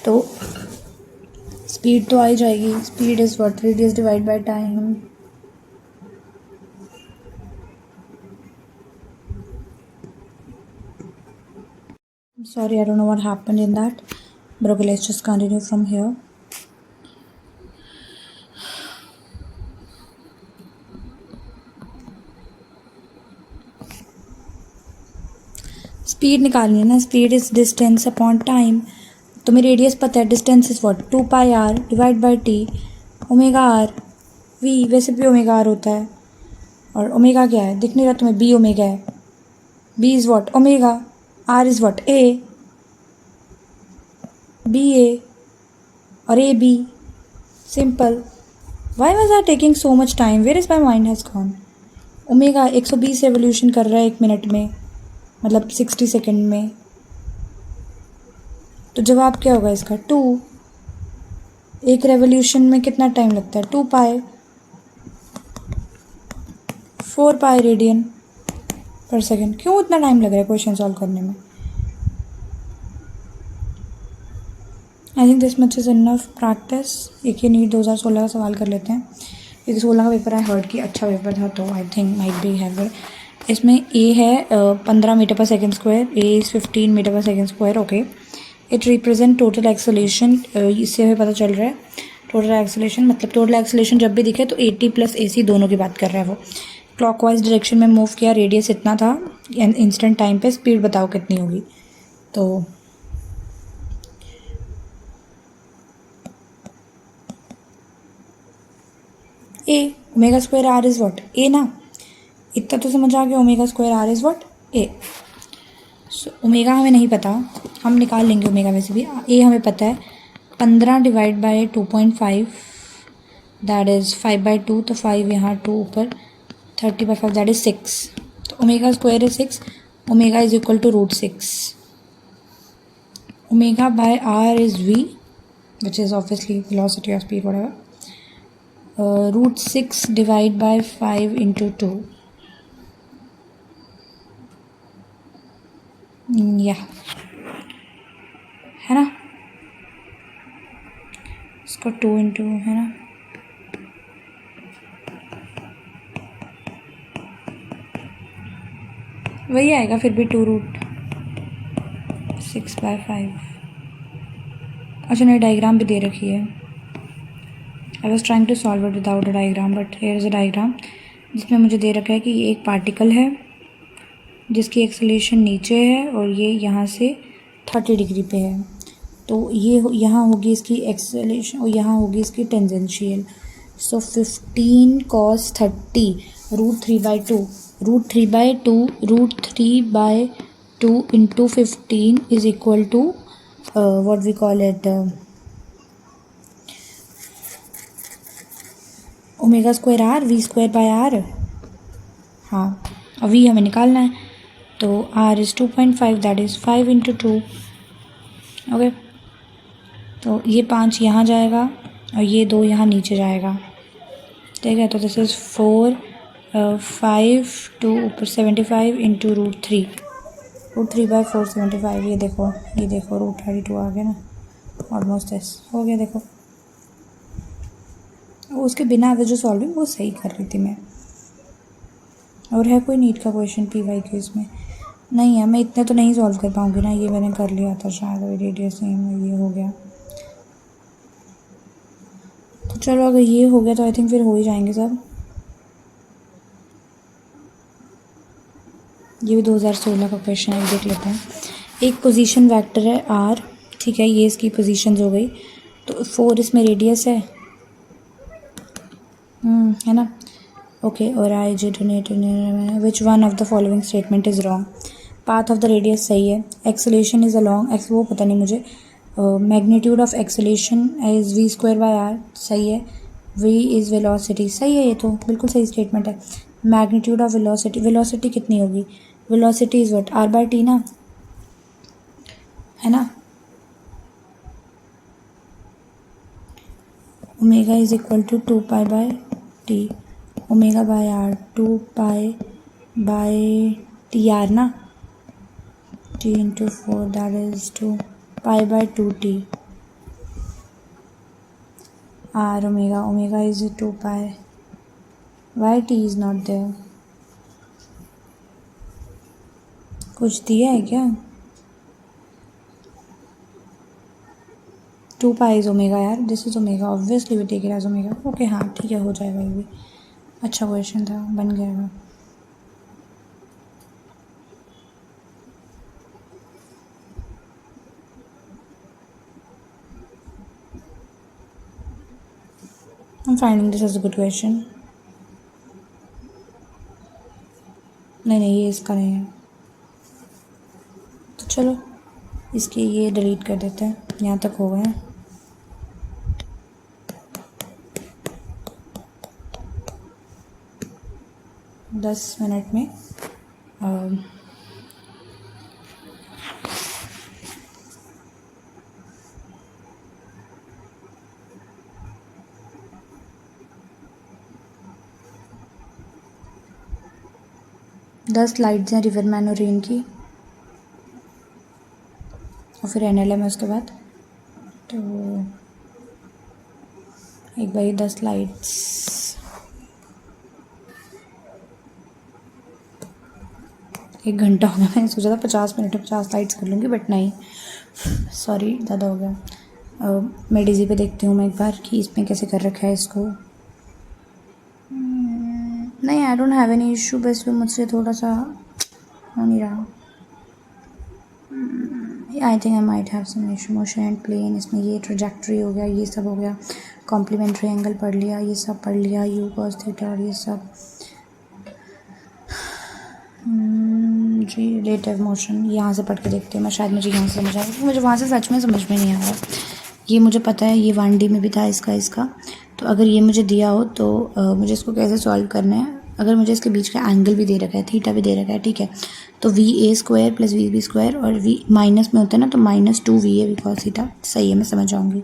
तो स्पीड तो आ ही जाएगी। Speed is what, radius divide by time. Sorry, I don't know what happened in that, but okay, let's just continue from here. Speed निकालनी है ना, speed is distance upon time. तुम्हें रेडियस पता है, distance is what 2πr divide by T, omega R V, वैसे भी omega are होता है, और ओमेगा क्या है दिख नहीं रहा तुम्हें, बी ओमेगा है, B is what omega, R is what A, B A और A B, simple. Why was I taking so much time? Where is my mind has gone? Omega 120 revolution कर रहा है 1 मिनट में, मतलब 60 second में. तो जवाब क्या होगा इसका? 2. एक रेवोल्यूशन में कितना टाइम लगता है? 2 पाई. 4 पाई रेडियन पर सेकेंड. क्यों इतना टाइम लग रहा है क्वेश्चन सॉल्व करने में? I think this much is enough practice. एक ये नीट 2016 का सवाल कर लेते हैं, क्योंकि 16 का पेपर आई हर्ड कि अच्छा पेपर था, तो I think might be have. इसमें ए है 15 meter per second square, A is 15 meter per second square. Okay, it represent total acceleration. इससे हमें पता चल रहा है टोटल एक्सेलेरेशन, मतलब टोटल एक्सेलेरेशन जब भी दिखे तो 80 + AC दोनों की बात कर रहा है वो. क्लॉकवाइज डायरेक्शन में मूव किया, रेडियस इतना था, इंस्टेंट टाइम पे स्पीड बताओ कितनी होगी. तो A omega square R is what? A ना. इतना तो समझ आ गया, omega square R is what? A. So omega हमें नहीं पता, हम निकाल लेंगे ओमेगा वैसे भी. ए हमें पता है 15 डिवाइड बाय 2.5 दैट इज़ 5/2. तो 5 यहाँ 2 ऊपर 30/5 दैट इज़ 6. तो omega square is 6. Omega is equal to √6. Omega by R is v which is obviously velocity of speed whatever. √6 divide by 5 into 2. या है ना, इसको 2 into है ना. वही आएगा फिर भी 2√6/5. अच्छा नहीं, डायग्राम भी दे रखी है. I was trying to solve it without a diagram, but here is a diagram जिसमें मुझे दे रखा है कि ये एक पार्टिकल है जिसकी एक्सेलेरेशन नीचे है और ये यहाँ से 30 डिग्री पे है. तो ये यहाँ होगी इसकी एक्सेलेरेशन और यहाँ होगी इसकी tangential. So 15 cos 30 √3/2 √3/2 into 15 is equal to what we call it omega square R v²/r. हाँ, अब v हमें निकालना है, तो r is 2.5 that is 5 into 2. Okay, तो ये 5 यहाँ जाएगा और ये 2 यहाँ नीचे जाएगा. ठीक है, तो दिस इज़ 4 5 2 ऊपर 75 into √3. √3/4 75. ये देखो √32 आ गया ना, ऑलमोस्ट दिस हो गया. देखो उसके बिना अगर जो सॉल्विंग वो सही कर रही थी मैं. और है कोई नीट का क्वेश्चन PYQ इसमें? नहीं है, मैं इतने तो नहीं सॉल्व कर पाऊँगी ना. ये मैंने कर लिया था शायद, रेडियस सेम ये हो गया. तो चलो अगर ये हो गया तो आई थिंक फिर हो ही जाएंगे सब. ये भी 2016 का क्वेश्चन है, देख लेते हैं. एक पोजीशन वेक्टर है R, ठीक है, ये इसकी पोजीशंस हो गई. तो 4 इसमें रेडियस है ना. ओके, और I J donate which one of the following statement is wrong. Path of the radius सही है. एक्सेलेरेशन इज़ अलॉन्ग एक्स, वो पता नहीं मुझे. Magnitude of acceleration is v²/r, सही है. v इज़ वेलोसिटी, सही है. ये तो बिल्कुल सही स्टेटमेंट है. मैग्नीट्यूड ऑफ वेलोसिटी कितनी होगी? Velocity is what? r/t ना, है ना. Omega is equal to 2π/t. Omega by r 2π/tr ना, t into 4 that is 2π/2t. r omega is 2π. why t is not there? कुछ दिया है क्या? 2π is ओमेगा यार, this is omega, obviously we take it as omega. Okay हाँ ठीक है, हो जाएगा. ये भी अच्छा क्वेश्चन था, बन जाएगा. I'm finding this as a good question. नहीं ये इसका नहीं है. तो चलो इसकी ये डिलीट कर देते हैं, यहाँ तक हो गया. 10 मिनट में 10 स्लाइड्स हैं रिवरमैन और रेन की, और फिर NLM है उसके बाद। तो एक बार 10 स्लाइड्स, एक घंटा हो गया। मैंने सोचा था 50 मिनट में 50 स्लाइड्स कर लूँगी, बट नहीं, सॉरी, ज़्यादा हो गया। मैं डिज़ी पे देखती हूँ मैं एक बार कि इसमें कैसे कर रखा है इसको। नहीं, I don't have any issue, बस वो मुझसे थोड़ा सा हो नहीं रहा। I think I might have some issue. Motion and plane, इसमें ये ट्रेजेक्ट्री हो गया, ये सब हो गया, कॉम्प्लीमेंट्री एंगल पढ़ लिया, ये सब पढ़ लिया, यू कॉस थीटा और ये सब। जी, रिलेटिव मोशन यहाँ से पढ़ के देखते हैं मैं, शायद मुझे यहाँ से समझ आएगा, क्योंकि मुझे वहाँ से सच में समझ में नहीं आ रहा। ये मुझे पता है, ये 1D में भी था इसका। तो अगर ये मुझे दिया हो तो मुझे इसको कैसे सॉल्व करना है। अगर मुझे इसके बीच का एंगल भी दे रखा है, थीटा भी दे रखा है, ठीक है, तो VA² + VB² और V माइनस में होता है ना, तो -2VA बिकॉज थीटा। सही है, मैं समझ जाऊँगी।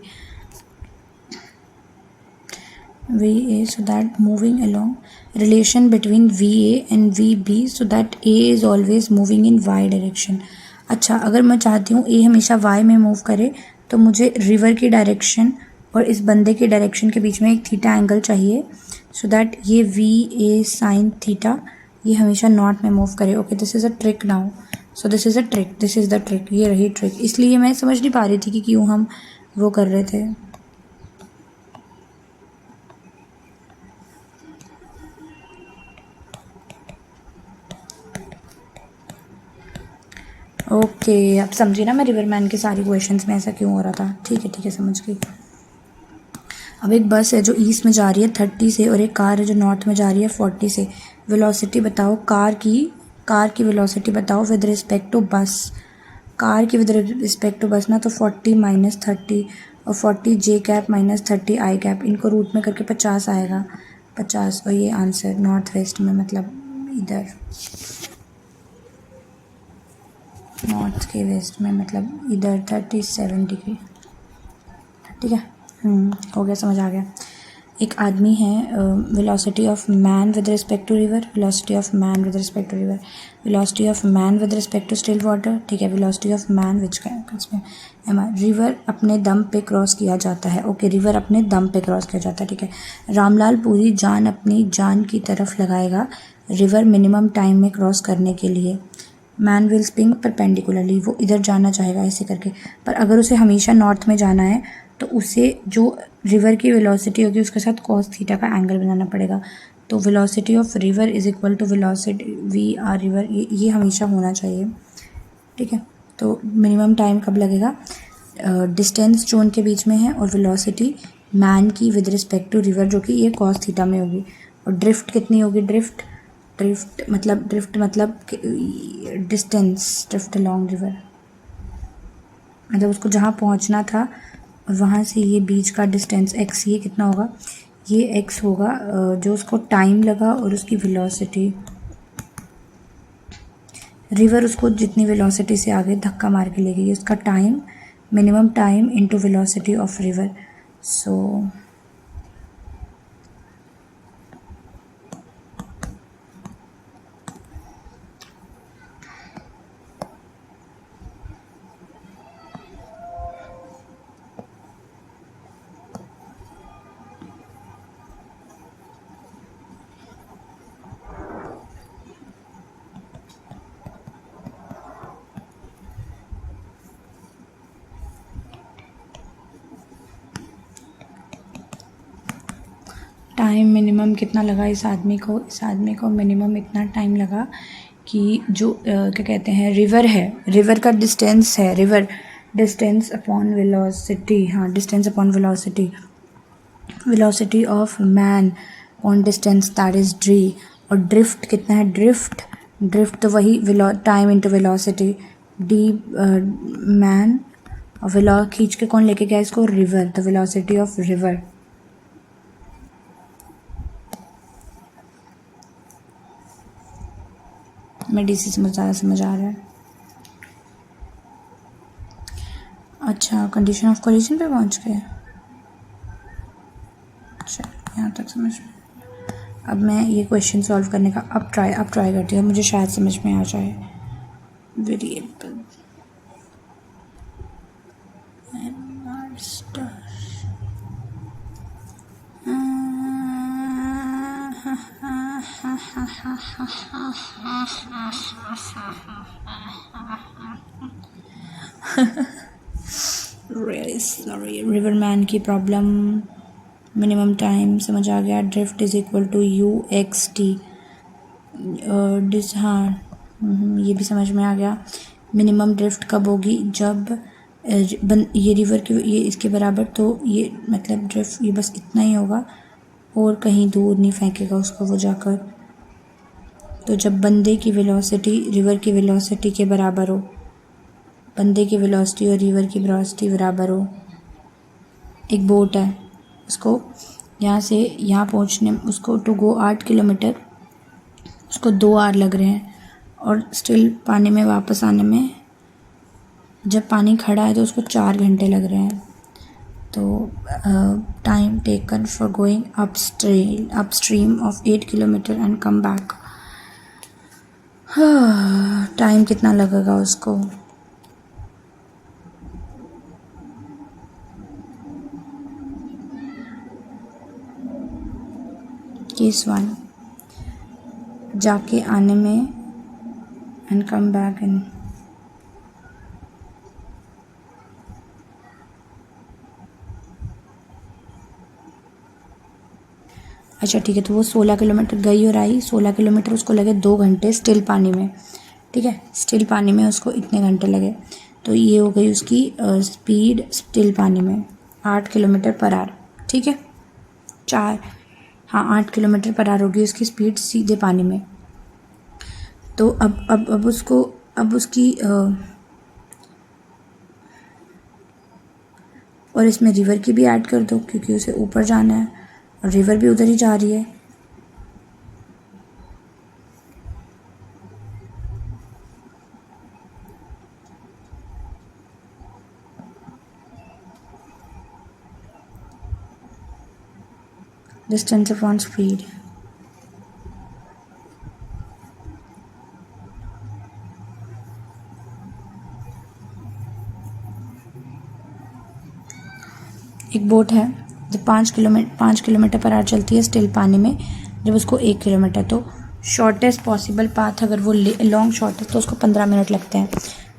VA, so that moving along, relation between VA and VB, so that A is always moving in Y direction। अच्छा, अगर मैं चाहती हूँ A हमेशा Y में मूव करे, तो मुझे रिवर की डायरेक्शन और इस बंदे की डायरेक्शन के बीच में एक थीटा एंगल चाहिए, सो दैट ये VA sin थीटा ये हमेशा नॉर्थ में मूव करे। Okay, this is a trick now. So this is a trick, this is the trick, ये रही ट्रिक। इसलिए मैं समझ नहीं पा रही थी कि क्यों हम वो कर रहे थे। ओके, अब समझी ना मैं रिवरमैन के सारे क्वेश्चंस में ऐसा क्यों हो रहा था। ठीक है, समझ गई। अब एक बस है जो ईस्ट में जा रही है 30 से, और एक कार है जो नॉर्थ में जा रही है 40 से। वेलोसिटी बताओ कार की वेलोसिटी बताओ विद रिस्पेक्ट टू बस। कार की विद रिस्पेक्ट टू बस ना, तो 40 - 30 और 40 J कैप - 30 I कैप, इनको रूट में करके 50 आएगा, 50। और ये आंसर नॉर्थ वेस्ट में, मतलब इधर नॉर्थ के वेस्ट में, मतलब इधर 37 डिग्री। ठीक है, हो गया, समझ आ गया। एक आदमी है, velocity of man with respect to river, velocity of man with respect to river, velocity of man with respect to still water. ठीक है, velocity of man which river अपने दम पे क्रॉस किया जाता है। ओके, रिवर अपने दम पे क्रॉस किया जाता है। ठीक है, रामलाल पूरी जान अपनी जान की तरफ लगाएगा रिवर मिनिमम टाइम में क्रॉस करने के लिए। मैन विल स्विंग परपेंडिकुलरली, वो इधर जाना चाहेगा ऐसे करके। पर अगर उसे हमेशा नॉर्थ में जाना है, तो उसे जो रिवर की वेलोसिटी होगी उसके साथ cos थीटा का एंगल बनाना पड़ेगा। तो velocity of river is equal to velocity VR river, ये हमेशा होना चाहिए। ठीक है, तो मिनिमम टाइम कब लगेगा, डिस्टेंस जो उनके बीच में है, और वेलोसिटी मैन की विद रिस्पेक्ट टू रिवर जो कि ये cos थीटा में होगी। और ड्रिफ्ट कितनी होगी, ड्रिफ्ट मतलब डिस्टेंस, ड्रिफ्ट अलॉन्ग रिवर, मतलब उसको जहाँ पहुँचना था और वहाँ से ये बीच का डिस्टेंस x, ये कितना होगा, ये x होगा जो उसको टाइम लगा और उसकी वेलोसिटी। रिवर उसको जितनी वेलोसिटी से आगे धक्का मार के ले गई, उसका time, minimum time into velocity of river. So time minimum कितना लगा इस आदमी को मिनिमम इतना टाइम लगा कि जो क्या कहते हैं, रिवर है, रिवर का डिस्टेंस है, रिवर डिस्टेंस अपॉन वेलोसिटी, हाँ, distance upon velocity, velocity of man on distance that is D. और ड्रिफ्ट कितना है, ड्रिफ्ट तो वही time into velocity, D man, और खींच के कौन लेके गया इसको, river, the velocity of river. मैं डीसी समझ आ रहा है। अच्छा, कंडीशन ऑफ कोलिजन पे पहुंच गए। अच्छा, यहाँ तक समझ में। अब मैं ये क्वेश्चन सॉल्व करने का अब ट्राई करती हूँ, मुझे शायद समझ में आ जाए। Variable really sorry. रिवरमैन की प्रॉब्लम, मिनिमम टाइम समझ आ गया। Drift is equal to UXT। ये भी समझ में आ गया। मिनिमम ड्रिफ्ट कब होगी, जब ये रिवर की ये इसके बराबर, तो ये मतलब ड्रिफ्ट ये बस इतना ही होगा और कहीं दूर नहीं फेंकेगा उसको वो जाकर। तो जब बंदे की वेलोसिटी रिवर की वेलोसिटी के बराबर हो, बंदे की वेलोसिटी और रिवर की वेलोसिटी बराबर हो। एक बोट है, उसको यहाँ से यहाँ पहुँचने, उसको टू गो 8 किलोमीटर, उसको 2 आवर लग रहे हैं, और स्टिल पानी में वापस आने में, जब पानी खड़ा है तो उसको 4 घंटे लग रहे हैं। तो time taken for going upstream of 8 kilometre and come back, time कितना लगेगा उसको। केस 1, जाके आने में एंड कम बैक इन। अच्छा ठीक है, तो वो 16 किलोमीटर गई और आई, 16 किलोमीटर उसको लगे 2 घंटे स्टिल पानी में। ठीक है, स्टिल पानी में उसको इतने घंटे लगे, तो ये हो गई उसकी स्पीड स्टिल पानी में 8 किलोमीटर पर आवर। ठीक है, 8 किलोमीटर पर आवर होगी उसकी स्पीड सीधे पानी में। तो अब उसकी और इसमें रिवर की भी ऐड कर दो, क्योंकि उसे ऊपर जाना है और रिवर भी उधर ही जा रही है। डिस्टेंस अपॉन स्पीड, एक बोट है जो 5 किलोमीटर पर आवर चलती है स्टिल पानी में, जब उसको 1 किलोमीटर, तो शॉर्टेस्ट पॉसिबल पाथ अगर वो लॉन्ग शॉर्ट है तो उसको 15 मिनट लगते हैं।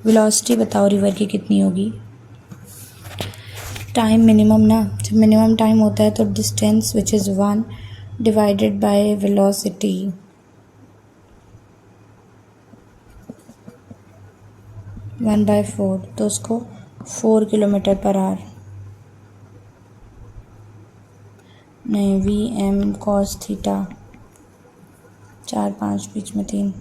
वेलोसिटी बताओ रिवर की कितनी होगी। टाइम मिनिमम ना, जब मिनिमम टाइम होता है तो distance which is 1 divided by velocity, one by 4, तो उसको 4 किलोमीटर पर आवर, नहीं VM cos थीटा, 4 5 बीच में 3,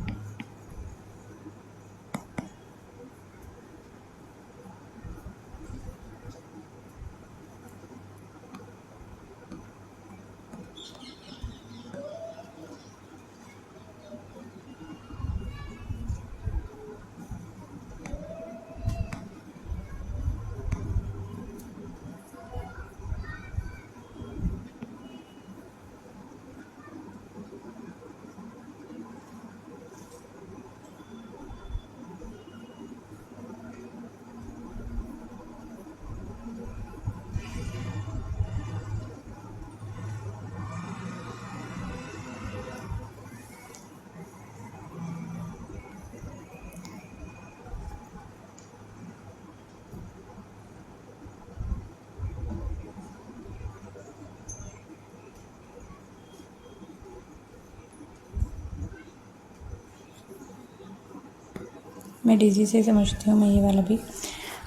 मैं डीजी से समझती हूँ। मैं ये वाला भी,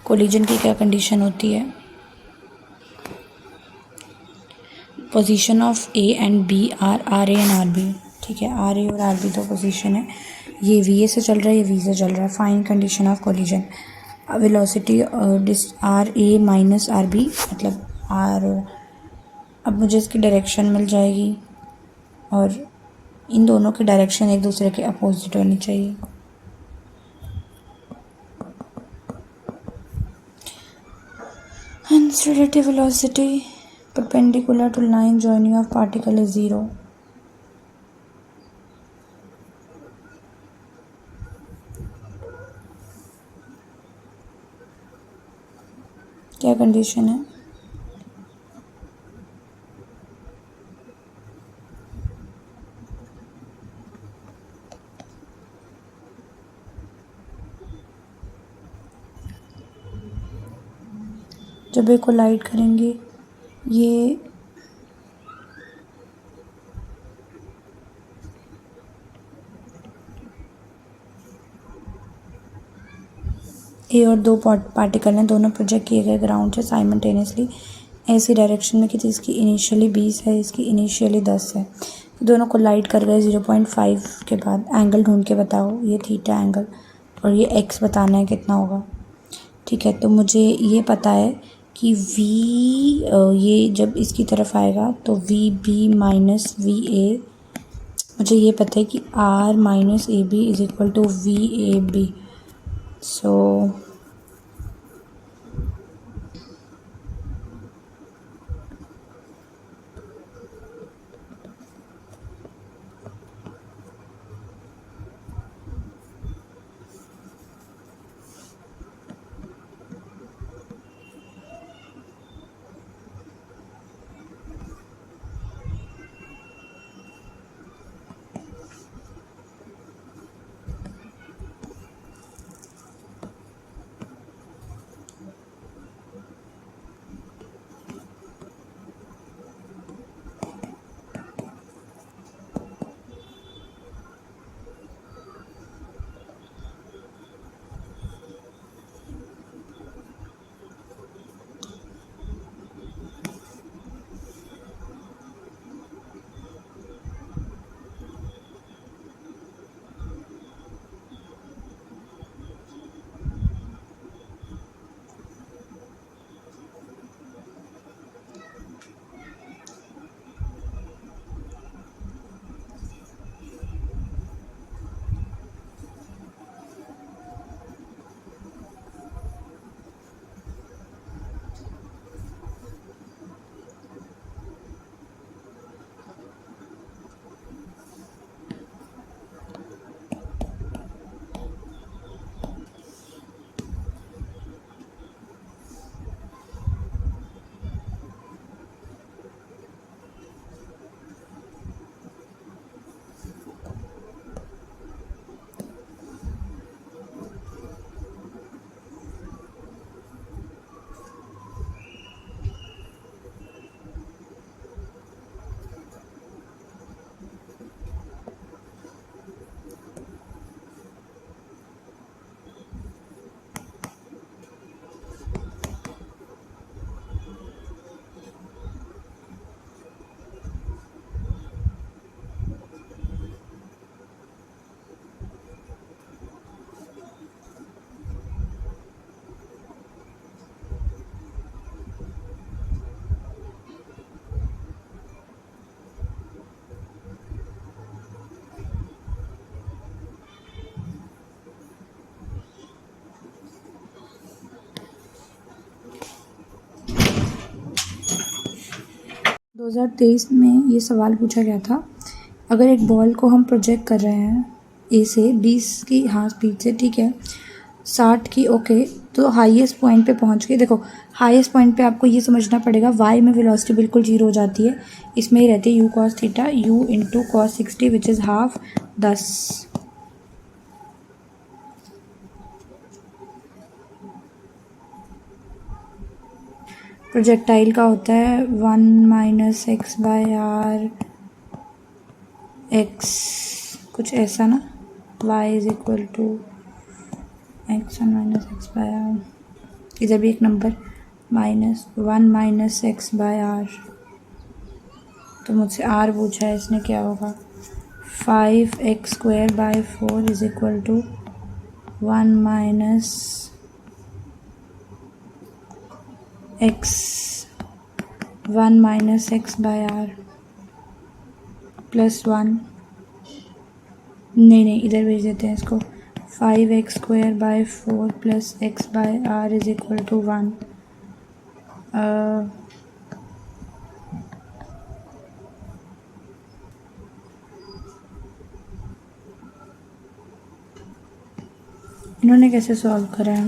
कोलिजन की क्या कंडीशन होती है, position of A and B are RA and RB। ठीक है, RA और RB दो पोजीशन है, ये VA से चल रहा है, ये V से चल रहा है। Fine condition of collision, velocity RA minus RB, मतलब अब मुझे इसकी डायरेक्शन मिल जाएगी और इन दोनों की डायरेक्शन एक दूसरे के अपोजिट होनी चाहिए। its relative velocity perpendicular to line joining of particle is 0. क्या कंडीशन है? जब ये कोलाइड करेंगे ये ए और दो पार्टिकल हैं, दोनों प्रोजेक्ट किए गए ग्राउंड से साइमल्टेनियसली ऐसी डायरेक्शन में कि इसकी इनिशियली 20 है, इसकी इनिशियली 10 है। दोनों कोलाइड कर गए 0.5 के बाद। एंगल ढूंढ के बताओ, ये थीटा एंगल और ये एक्स बताना है कितना होगा। ठीक है, तो मुझे ये पता है कि v ये जब इसकी तरफ आएगा तो V B minus V A, मुझे ये पता है कि r minus A B is equal to V A B. So दो 2023 में ये सवाल पूछा गया था, अगर एक बॉल को हम प्रोजेक्ट कर रहे हैं ए से 20 की स्पीड से, ठीक है, 60 की, ओके, तो हाईएस्ट पॉइंट पे पहुंच गए। देखो हाईएस्ट पॉइंट पे आपको ये समझना पड़ेगा वाई में वेलोसिटी बिल्कुल 0 हो जाती है, इसमें ही रहती है U cos theta U into cos 60 which is half 10। Projectile का होता है 1 minus X by R X, कुछ ऐसा ना, y is equal to X 1 minus X by R, इधर भी एक नंबर -1 माइनस एक्स बाय आर। तो मुझसे r पूछा है, इसने क्या होगा 5x square by 4 is equal to 1 minus x 1 minus X by are plus 1, नहीं इधर भेज देते हैं इसको, 5x square by 4 plus X by R is equal to 1। इन्होंने कैसे सॉल्व करा है?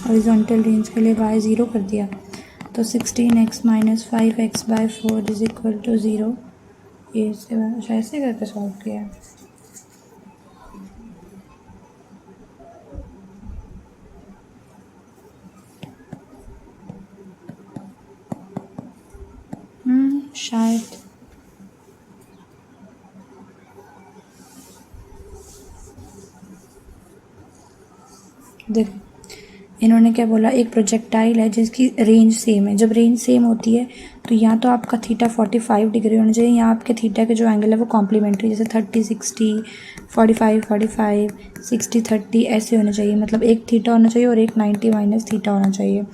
हॉरिजॉन्टल रेंज के लिए y 0 कर दिया, तो 16x minus 5x/4 is equal to 0। ये ऐसे करके सॉल्व किया है। शायद। देखो इन्होंने क्या बोला, एक प्रोजेक्टाइल है जिसकी रेंज सेम है। जब रेंज सेम होती है तो या तो आपका थीटा 45 डिग्री होना चाहिए, या आपके थीटा के जो एंगल है वो कॉम्प्लीमेंट्री, जैसे 30-60, 45-45, 60-30 ऐसे होने चाहिए। मतलब एक थीटा होना चाहिए और एक 90 माइनस थीटा होना चाहिए।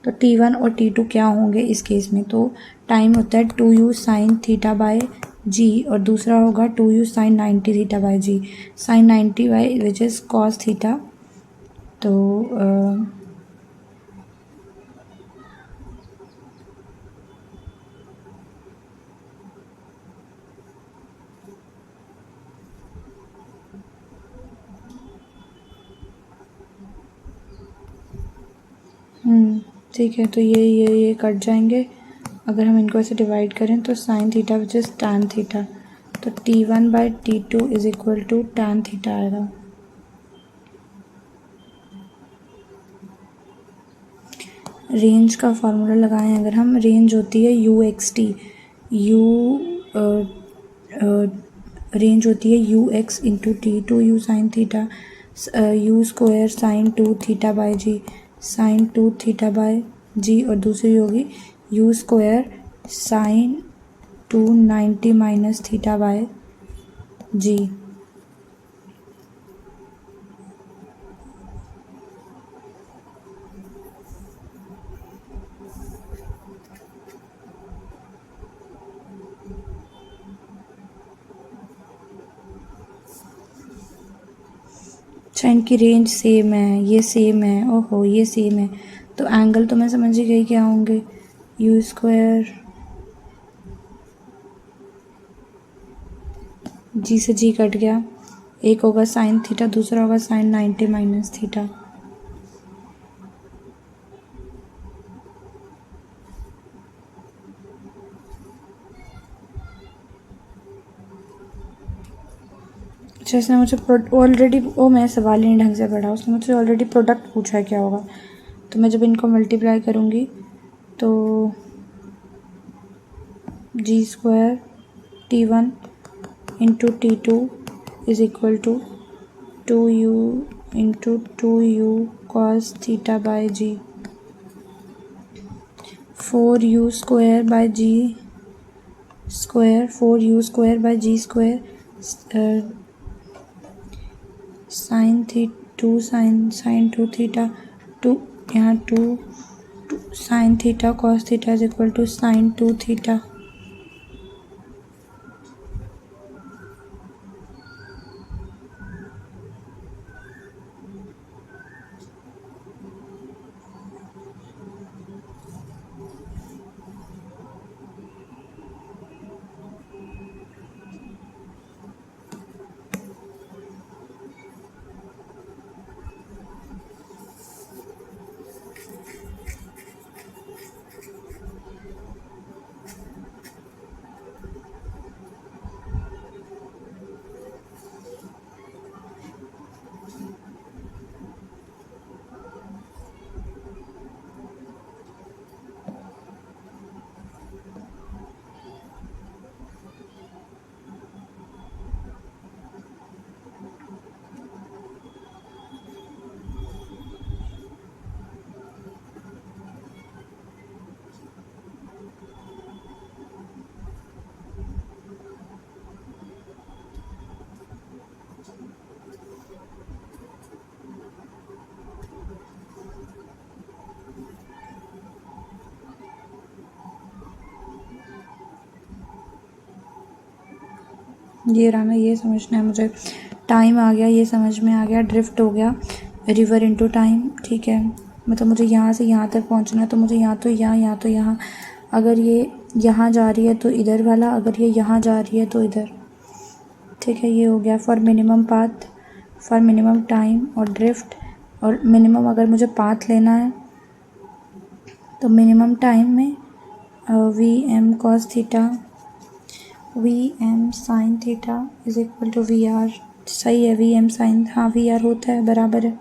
तो T1 और T2 क्या होंगे इस केस में? तो टाइम होता है 2u sine theta by G, और दूसरा होगा 2u sine 90 theta by G. Sine 90 by which is cos theta. तो ठीक है, तो ये कट जाएंगे। अगर हम इनको ऐसे डिवाइड करें तो sine theta which is tan theta, तो T1/T2 is equal to tan theta आएगा। रेंज का फार्मूला लगाएं अगर हम, रेंज होती है UXT, रेंज होती है UX into T, 2u sine theta, u square sine 2 theta by G, sine 2 theta by G, और दूसरी होगी u square sine 2 90 minus theta by G. अच्छा, इनकी रेंज सेम है, ये सेम है, ओहो ये सेम है, तो एंगल तो मैं समझ ही गई क्या होंगे। यू स्क्वायर जी से जी कट गया, एक होगा साइन थीटा, दूसरा होगा साइन 90 माइनस थीटा। अच्छा, इसने मुझे ऑलरेडी, वो मैं सवाल ही नहीं ढंग से पढ़ा, उसने मुझसे ऑलरेडी प्रोडक्ट पूछा है क्या होगा। तो मैं जब इनको मल्टीप्लाई करूँगी तो G square T1 into T2 is equal to 2u into 2u cos theta by G, 4u square by G square, 4u square by G square, sine 2 sine 2 theta, 2 यहाँ 2 sine theta cos theta is equal to sine 2 theta. ये रहा ना, ये समझना है मुझे। Time आ गया, ये समझ में आ गया, ड्रिफ्ट हो गया, रिवर इनटू टाइम, ठीक है। मतलब मुझे यहाँ से यहाँ तक पहुँचना है, तो मुझे यहाँ तो यहाँ तो यहाँ, अगर ये यहाँ जा रही है तो इधर वाला, अगर ये यहाँ जा रही है तो इधर, ठीक है। ये हो गया for minimum path, for minimum time और ड्रिफ्ट। और मिनिमम अगर मुझे पाथ लेना है तो मिनिमम टाइम में V M cos theta, V M sine theta is equal to V R. सही है, वी एम साइन, हाँ वी आर होता है, बराबर है,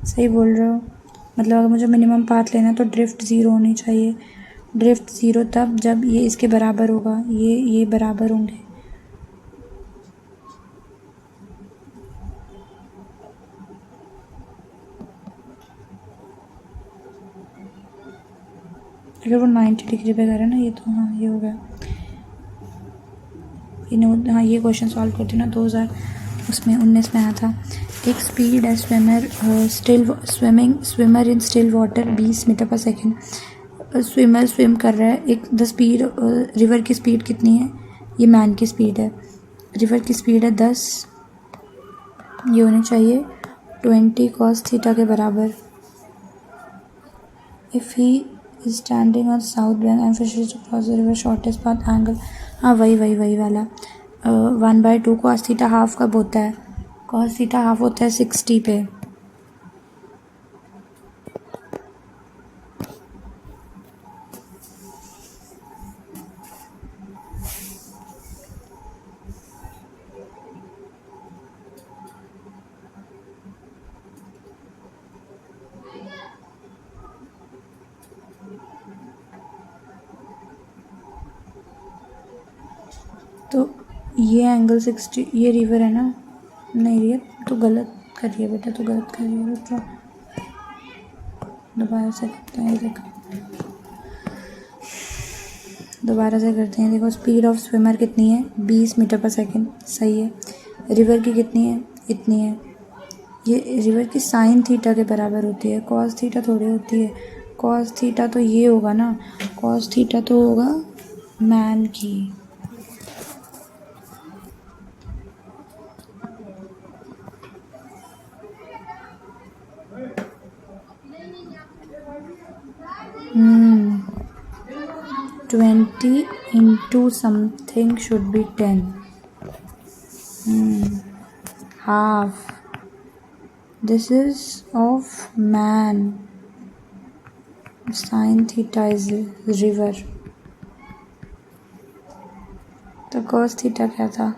सही बोल रहे हो। मतलब अगर मुझे मिनिमम पाथ लेना है तो ड्रिफ्ट ज़ीरो होनी चाहिए। ड्रिफ्ट ज़ीरो तब जब ये इसके बराबर होगा, ये बराबर होंगे। अगर वो 90 डिग्री पे करे ना ये, तो हाँ ये हो गया। हाँ ये क्वेश्चन सॉल्व करती हूँ ना, 2019 में आया था। एक स्पीड है swimmer swimmer in still water 20 metre per second. Swimmer swim कर रहा है, एक द स्पीड रिवर की स्पीड कितनी है, ये मैन की स्पीड है, रिवर की स्पीड है 10, ये होनी चाहिए 20 cos थीटा के बराबर। If he is standing on south bank and wishes to cross the river shortest path angle, हाँ वही वाला 1/2 cos थीटा हाफ कब होता है, cos थीटा हाफ होता है 60 पे। तो ये एंगल 60, ये रिवर है ना, नहीं ये तो गलत कर रही है बेटा, तो गलत कर रही है। तो दोबारा से करते हैं, देखो दोबारा से करते हैं। देखो स्पीड ऑफ स्विमर कितनी है, 20 मीटर पर सेकेंड, सही है। रिवर की कितनी है, इतनी है। ये रिवर की साइन थीटा के बराबर होती है, कॉस थीटा थोड़ी होती है। कॉस थीटा तो ये होगा ना, कॉस थीटा तो होगा मैन की। Hmm. 20 into something should be 10. Half. This is of man. Sin theta is river. तो cos थीटा क्या था,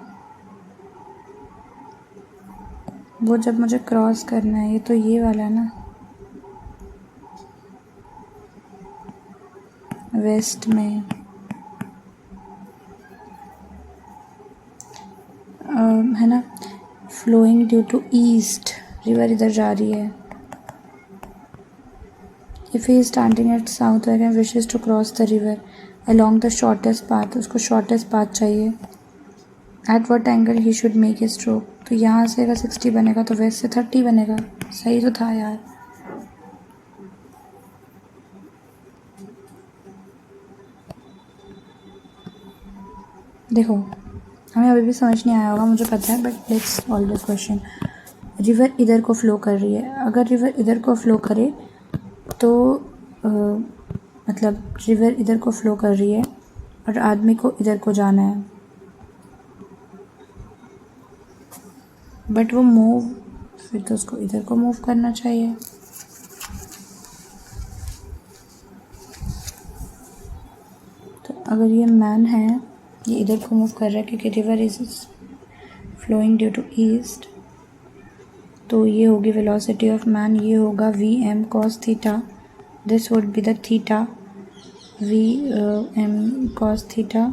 वो जब मुझे क्रॉस करना है, ये तो ये वाला है ना, वेस्ट में है ना, flowing due to east, river इधर जा रही है। If he standing at south end wishes to cross the river along the shortest path, उसको शॉर्टेस्ट पाथ चाहिए। At what angle he should make a stroke, तो यहाँ से अगर 60 बनेगा तो वेस्ट से 30 बनेगा। सही तो था यार। देखो हमें अभी भी समझ नहीं आया होगा, मुझे पता है, but let's solve this question. River इधर को फ्लो कर रही है, अगर रिवर इधर को फ्लो करे तो मतलब रिवर इधर को फ्लो कर रही है और आदमी को इधर को जाना है, बट वो मूव, फिर तो उसको इधर को मूव करना चाहिए। तो अगर ये मैन है, ये इधर को मूव कर रहा है क्योंकि river is flowing due to east, तो ये होगी वेलोसिटी ऑफ मैन, ये होगा V M cos theta, this would be the theta, V M cos theta,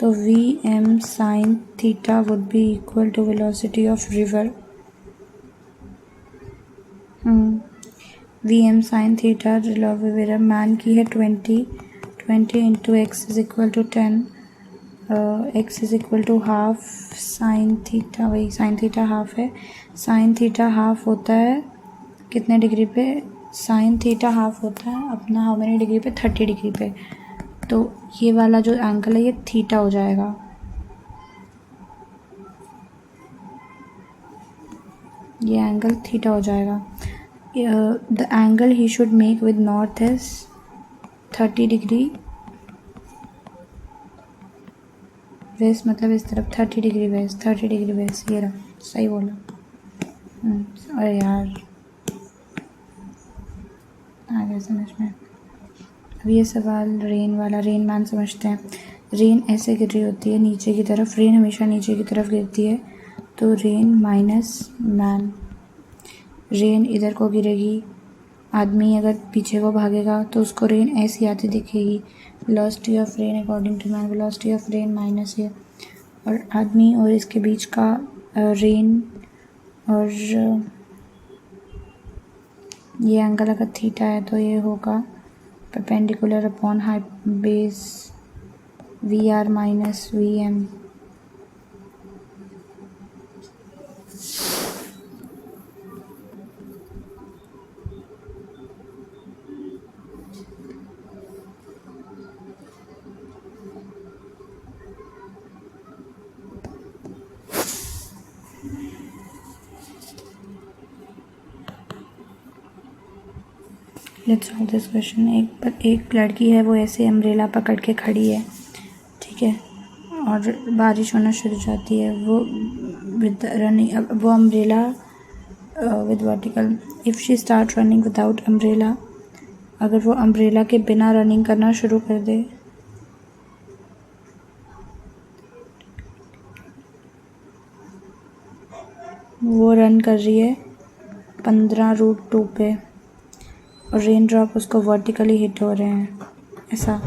तो V M sine theta would be equal to velocity of river, V M sine theta river man की है 20 into X is equal to 10, X is equal to half sine theta, वही sine theta half है। Sign theta half होता है कितने degree पे, sign theta half होता है अपना हाउ मेनी डिग्री पे, 30 डिग्री पे। तो ये वाला जो एंगल है ये थीटा हो जाएगा, ये एंगल थीटा हो जाएगा. The angle he should make with north is 30 degree west, मतलब इस तरफ 30 डिग्री वेस्ट, 30 डिग्री वेस्ट. ये रहा, सही बोला. अरे यार आ गया समझ में. अब ये सवाल रेन वाला, रेन मैन समझते हैं. रेन ऐसे गिर रही होती है नीचे की तरफ, रेन हमेशा नीचे की तरफ गिरती है, तो रेन माइनस मैन. रेन इधर को गिरेगी, आदमी अगर पीछे को भागेगा तो उसको रेन ऐसी आती दिखेगी. Velocity of rain according to man, velocity of rain minus है, और आदमी और इसके बीच का रेन और ये एंगल अगर थीटा है तो ये होगा perpendicular upon base V are minus V M. Let's solve this question. एक लड़की है, वो ऐसे अम्ब्रेला पकड़ के खड़ी है, ठीक है, और बारिश होना शुरू हो जाती है. वो विद रनिंग, वो umbrella with vertical. If she start running without umbrella, अगर वो अम्ब्रेला के बिना रनिंग करना शुरू कर दे, वो रन कर रही है 15√2 पे, और रेन ड्रॉप उसको वर्टिकली हिट हो रहे हैं ऐसा.